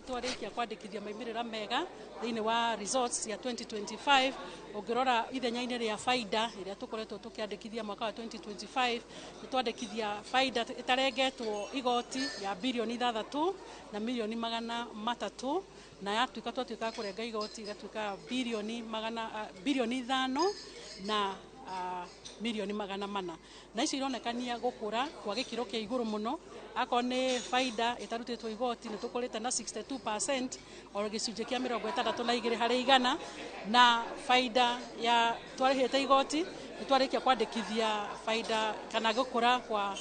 Twarĩkia kwandĩkithia maumĩrĩra mega thĩinĩ wa results ya 2025, ũngĩrora ithenya-inĩ rĩa faida ĩrĩa tũkoretwo tũkĩandĩkithia mwaka wa 2025, nĩtwandĩkithia faida ĩtarengetwo igoti ya bilioni 6 na milioni 300, na yatuĩka twatuĩka kũrenga igoti igatuĩka bilioni 5 na milioni 400. Na icio ironekania gũkũra kwa gĩkĩro kĩa igũrũ mũno. Ako nĩ faida ĩtarutĩtwo igoti nĩ tũkũrĩte na 62% o gĩcunjĩ kĩa 62 harĩ igana, na faida ya twarĩhĩte igoti nĩ twarĩkia kwandĩkithia faida kana gũkũra kwa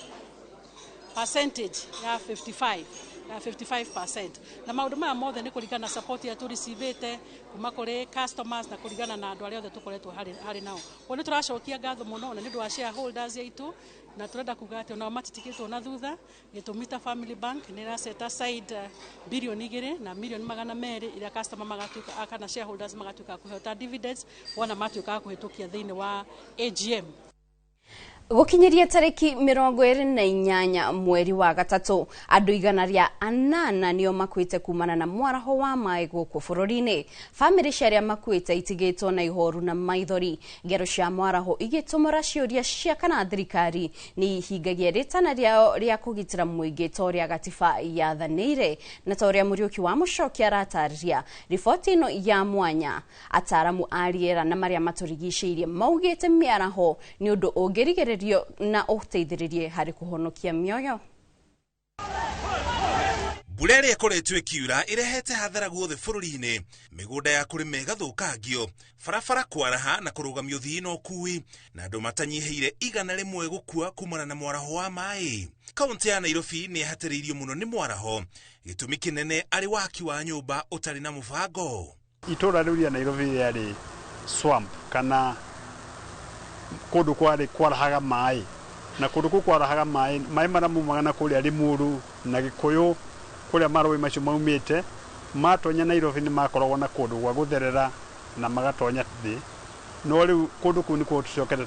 percentage ya 55%. Na maũndũ maya mothe nĩ kũringana na support ya tũricivĩte kuma kũrĩ customers na kũringana na andũ arĩa othe tũkoretwo harĩ nao. Nĩ tũracokia ngatho mũno na nĩ ũndũ wa shareholders aitũ, na tũrenda kuga atĩ onao matitikĩtwo na thutha. Gĩtũmi ta Family Bank nĩ ĩra set aside bilioni 2 na milioni 200 iria customer magatuĩka kana shareholders magatuĩka kũhota dividends wona matuĩka kũhĩtũkia thĩinĩ wa AGM. Gũkinyĩria tarĩki 28 mweri wa gatatũ, andũ 108 nĩo makuĩte kumana na mwaraho wa maĩ gũkũ bũrũri-inĩ. Family cia arĩa makuĩte itigĩtwo na ihoru na maithori. Ngero cia mwaraho igĩtũmũra ciũria cia kana thirikari nĩ ihingagia rĩtana rĩao rĩa kũgitĩra mũingĩ ta ũrĩa gatiba yathanĩire, na ta ũrĩa Mũriũki wa Mũchoki aratarĩria. Riboti ĩno ya mwanya, ataaramu a rĩera na marĩa matũrigicĩirie maugĩte mĩaraho nĩ ũndũ ũngĩrigĩrĩria na ũteithĩrĩrie harĩ kũhonokia mĩoyo. Mbura ĩrĩa ĩkoretwo ĩkiura ĩrehete hathara guothe bũrũri-inĩ, mĩgũnda ya kũrĩma ĩgathũkangio, barabara kwaraha na kũrũgamia ũthii na ũkui, na andũ matanyihĩire 100 gũkua kumana na mwaraho wa maĩ. Kaunti ya Nairobi nĩ yahatĩrĩirio mũno nĩ mwaraho, gĩtũmi kĩnene arĩ waki wa nyũmba ũtarĩ na mũbango. Itũra rĩu rĩa Nairobi rĩarĩ swamp kana kũndũ kwarahaga maĩ, na kũndũ kũu kwarahaga maĩ marĩa mumaga na kũrĩa Limuru na Gĩkũyũ kũrĩa marũĩ macio maumĩte matonya Nairobi nĩ makoragwo na kũndũ gwa gũtherera na magatonya thĩ. No rĩu kũndũ kũu nĩkuo tũcokete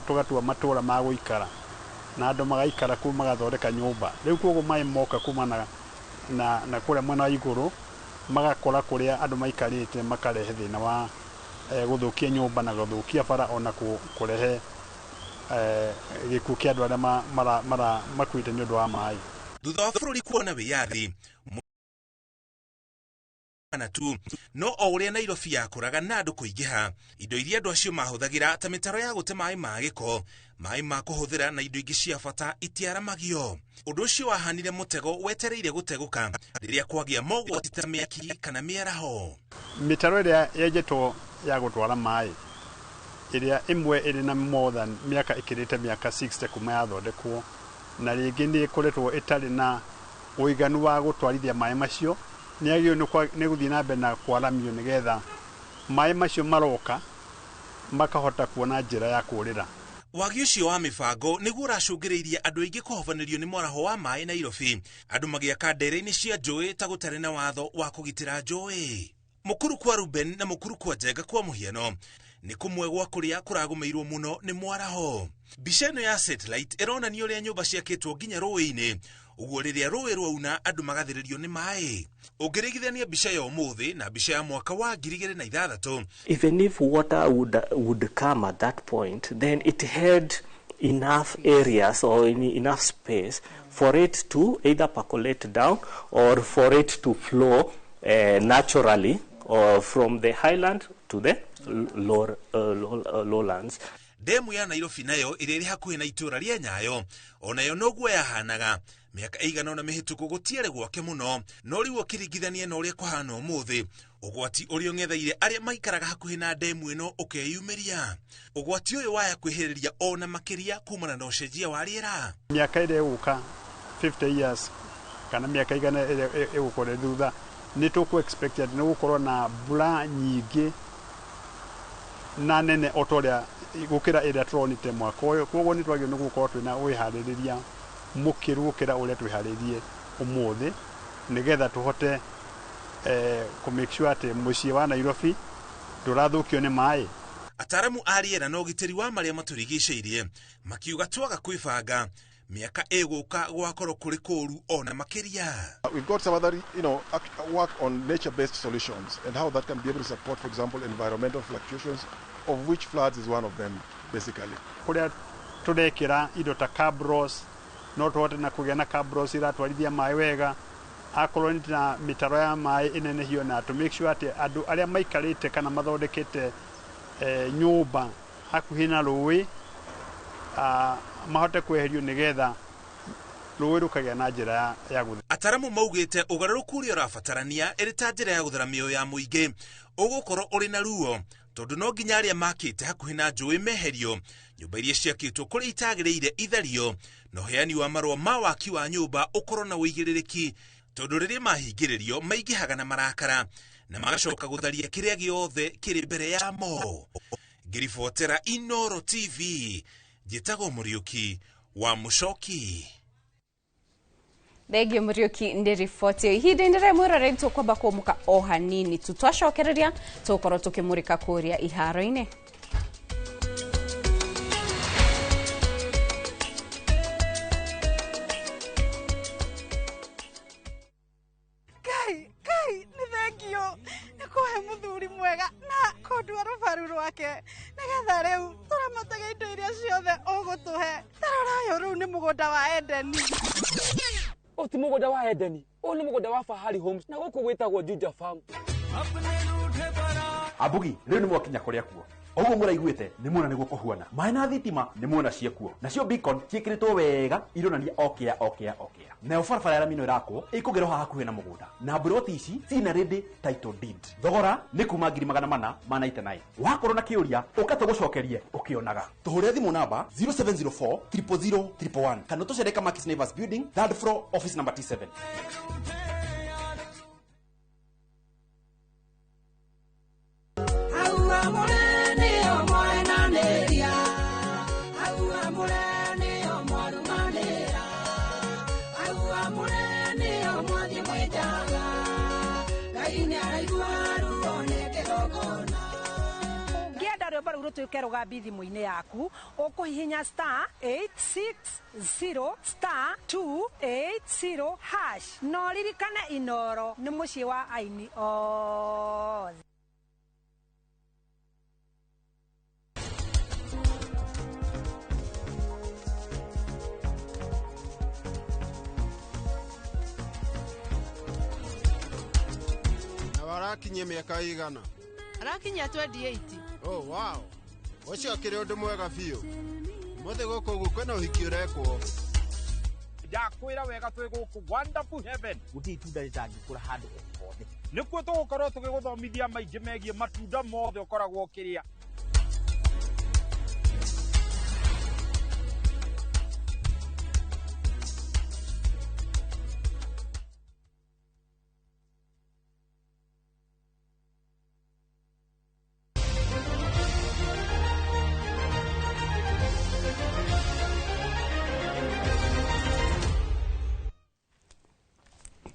tũgatua matũra ma gũikara na andũ magaikara kũu magathondeka nyũmba. Rĩu koguo maĩ moka kumana na kũrĩa mwena wa igũrũ magakora kũrĩa andũ maikarĩte makarehe thĩna wa gũthũkia nyũmba na gũthũkia bara ona kũrehe gĩkuũ kĩa andũ arĩa makuĩte nĩ ũndũ wa maĩ. Thutha wa bũrũri kuona wĩyathi, na tu no o uria Nairobi yakuraga na andu kuingiha indo iria andu acio mahuthagira ta mitaro ya gute mai ma giko mai ma kuhuthira na indo ingi cia bata itiaramagio. Undu ucio wahanire mutego wetereire guteguka riria kwagia mogwati ta miaki kana miaraho. Mitaro iria yejetwo ya gutwara mai iria imwe iri na more than miaka ikirite miaka 60 kuma yathondekwo na ringi ni ikoretwo itari na uiganu wa gutwarithia mai macio niagio ni guthii na mbere na kwaramio nigetha mai macio maroka makahota kuona njira ya kurira. Wagi ucio wa mibango niguo uracungiriirie andu aingi kuhobanirio ni mwaraho wa mai Nairobi, andu magiaka ndere-ini cia njui ta gutari na watho wa kugitira njui. Mukuru kwa Ruben na mukuru kwa Njenga kwa muhiano ni kumwe gwa kuria kuragumeirwo muno ni mwaraho. Mbica ino ya satellite ironania uria nyumba ciakitwo nginya rũĩ-inĩ uguo riria rũĩ rwauna andu magathiririo ni mai. Ungirigithania mbica ya umuthi na mbica ya mwaka wa 2006, even if water would come at that point, then it had enough areas or enough space for it to either percolate down or for it to flow naturally or from the highland to the lowlands. Demu ya Nairobi nayo iriri hakuhi na itura ria Nyayo onayo noguo yahanaga miaka igana na mihituku gutiere gwake muno no riwo kirigithania no ria kuhana umuthi ugwati urio ngetheire aria maikaraga hakuhi na demu ino ukeyumiria. Ugwati uyu waya kwihiriria ona makiria kumana na ucenjia wa riera. Miaka ire guka 50 years kana miaka igana igukore thutha ni tuku expected ni gukorwo na mbura nyingi na nene otoria gukira ira tronite mwaka uyu. Koguo ni twagio ni gukorwo twina wihaririria mukiru gukira uria twiharirie umuthi nigetha tuhote ku make sure ati mucii wa Nairobi ndurathukio ni mai. Ataramu a riera na ugitiri wa maria maturigiceirie makiuga twaga kwibanga miaka eguka gwakorwo kuri kuru ona makiria. We've got some other, work on nature-based solutions and how that can be able to support, for example, environmental fluctuations, of which floods is one of them, basically. Kuria turekira indo ta cabros no tuhote na kugia na cabros iratwarithia mai wega akorwo ni na mitaro ya mai inenehio na to make sure ati andu aria maikarite kana mathondekete nyumba hakuhi na rũĩ mahote kweherio nigetha rũĩ rukagia na njira ya guthera. Ataramu maugite ugaruruku uria urabatarania iri ta njira ya guthera mioyo ya muingi ugukorwo uri na ruo tondu no nginya aria makite hakuhi na njui meherio nyumba iria ciakitwo kuri itagiriire itherio no heani wa marua ma waki wa nyumba ukorwo na uigiririki tondu riria mahingiririo maigihaga na marakara na magacoka gutharia kiria giothe kiri mbere yamo. Ngiribotera Inooro TV Jitago Muriuki wa Mucoki. Thegio Muriuki ndi riboti ihindi ndire mwirore tukwamba kumuka o hanini tutwacokereria tukorwo tukimurika kuria iharo-ini. Kai ni thengio ni kuhe muthuri mwega na kondwa rubaru rwake nigetha riu turamataga indo iria ciothe ugutuhe tarorayo riu ni mugunda wa Edeni. O ti mugunda wa Edeni, o ni mugunda wa Fahari Homes na guku gwitagwo Juja Farm. Abugi riu ni mwakinya kuria kuo oguo muraiguite ni muona niguo kuhuana mai na thitima ni muona ciekuo nacio beacon ciikiritwo wega ironania okea nayo barabara ya mino irako ikugerwo hakuhe na mugunda na broti ici cina ready title deed. Thogora ni kuma 499 wakorwo na kiuria ukate gucokerie ukionaga tuhure thimu namba 0704 000 111 kana tucereka Markis Naivas Building 3rd floor office number T7. Baru tu kero gabi di muine yaku ukuhihinya *860*280# no ririkane Inooro ni mucii wa aini othe. arakinyia miaka igana arakinyia 28 oh wow ocio akiri undu mwega biu mothe goko kwena uhiki urekwo ndakwira wega twi guku wonderful heaven guti itunda ritangikura handu hothe nikuo tugukorwo tugiguthomithia maingi megie matunda mothe ukoragwo ukiria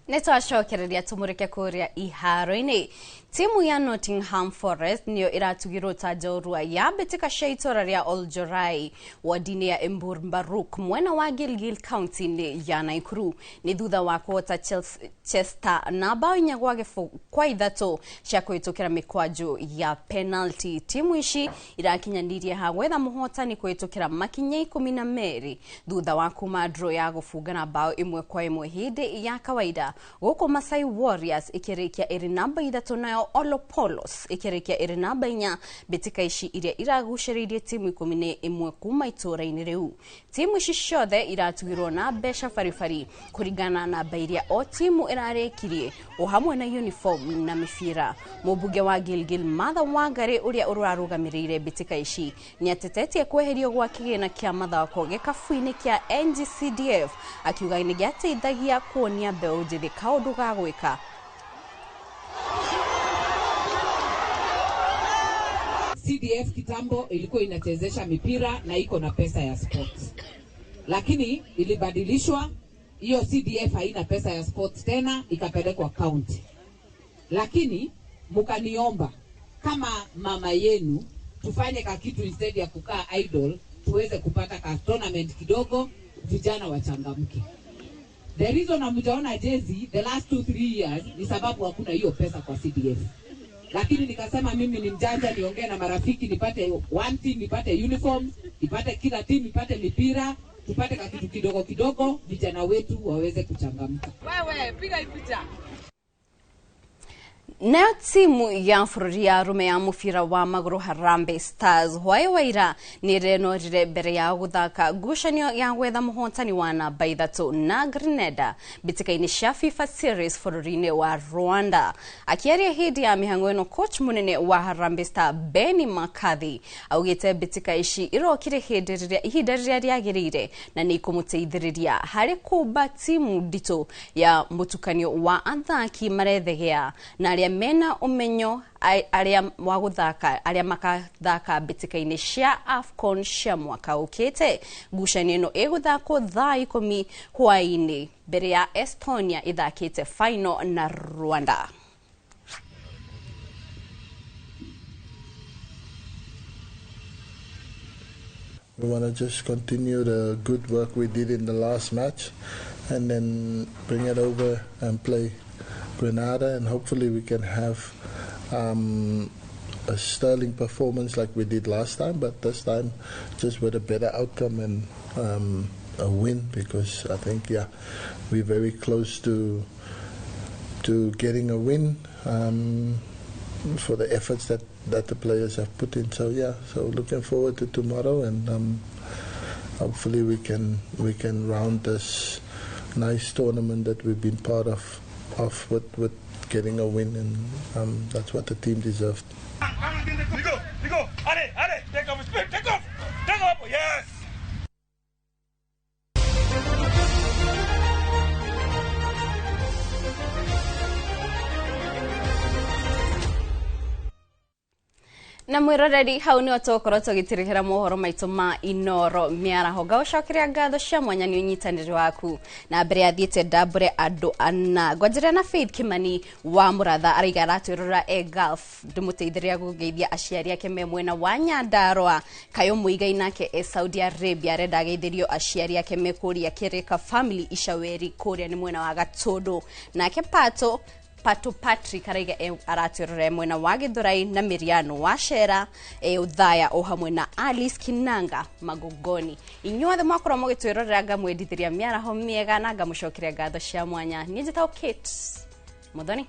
Nitwacokereria tumurike kuria iharo-ini. Timu ya Nottingham Forest niyo iratugirwo ta njorua ya mbitika cia itora ria Oljorai wadini ya Emburmbaruk mwena wa Gilgil County ya Naikuru ni thutha wa kuhota Chester na bao inya kwa ithatu cia kuhitukira mikwaju ya penalty. Timu ici irakinyanirie ha gwetha muhotani kuhitukira makinya 12 thutha wa kuma draw ya gufungana bao imwe kwa imwe hindi ya kawaida. Goko Masai Warriors ikirikia iri namba 3 nayo Olopolos ikirikia iri namba 4 bitika ici iria iraguciririe timu 11 kuma itura-ini riu. Timu ici ciothe iratugirwo na besha farifari kuringana na bairia o timu irarekirie o hamwe na uniform na mifira. Mubunge wa Gilgil Martha Wangari uria urarugamirire bitika ici ni atetetie kweherio gwa kigina kia mathako gikafu-ini kia NGCDF akiuga ni giateithagia kuonia mbeu njithi kaundu ga gwika. CDF kitambo ilikuwa inachezesha mipira na iko na pesa ya sports, lakini ilibadilishwa. Hiyo CDF haina pesa ya sports tena, ikapelekwa county. Lakini mukaniomba kama mama yenu tufanye ka kitu instead ya kukaa idle, tuweze kupata ka tournament kidogo, vijana wachangamke. The reason hamjaona jezi the last 2-3 years ni sababu hakuna hiyo pesa kwa CDF. Lakini nikasema mimi ni mjanja, niongee na marafiki nipate one team, nipate uniform, nipate kila team, nipate mipira, tupate ka kitu kidogo kidogo, vijana wetu waweze kuchangamka. Wewe piga picha. Na timu ya bururi ya rume ya mufira wa maguru Harambee Stars hwae waira ni renorire mbere ya guthaka ngucanio ya gwetha muhotani wa namba 3 na Grenada bitika-ini cia FIFA Series bururi-ini wa Rwanda. Akiaria hindi ya mihango ino coach munene wa Harambee Star Benny McCarthy augite bitika ici irokire ihinda riria riagirire na ni ikumuteithiriria hari kuba timu ndito ya mutukanio wa athaki marethegea na aria mena umenyo aria wa guthaka aria makathaka bitika-ini cia AFCON cia mwaka ukite. Ngucanio ino iguthakwo thaa 10 hwaini mbere ya Estonia ithakite final na Rwanda. We want to just continue the good work we did in the last match and then bring it over and play Grenada, and hopefully we can have a sterling performance like we did last time, but this time just with a better outcome and a win, because I think we're very close to getting a win for the efforts that the players have put in. So so looking forward to tomorrow, and hopefully we can round this nice tournament that we've been part of with getting a win, and that's what the team deserved. Nico, Ale, take off, take off, yes. Na mwiroreri hau ni otokoro tugitirihira mohoro maitu ma inoro miaraho gaucokeria ngatho cia mwanya ni unyitaniri waku na mbere ya thiete ndambure andu ana ngwanjira na Faith Kimani wa Muratha araiga aratwirora Gulf ndimuteithiria gugeithia aciari ake me mwena wa Nyandarua. Kayo Muigai nake Saudi Arabia arenda geithirio aciari ake me kuria Kirika family Ishaweri kuria ni mwena wa Gatundu. Nake Pato Patrick araiga aratirore mwena wa Githurai na Miriano wa Shera uthaya o hamwe na Alice Kinanga Magogoni. Inyuothe mwakora mugitwirorera ngamwendithiria miaraho miega na ngamucokeria ngatho cia mwanya. Ni njitao Kate Muthoni.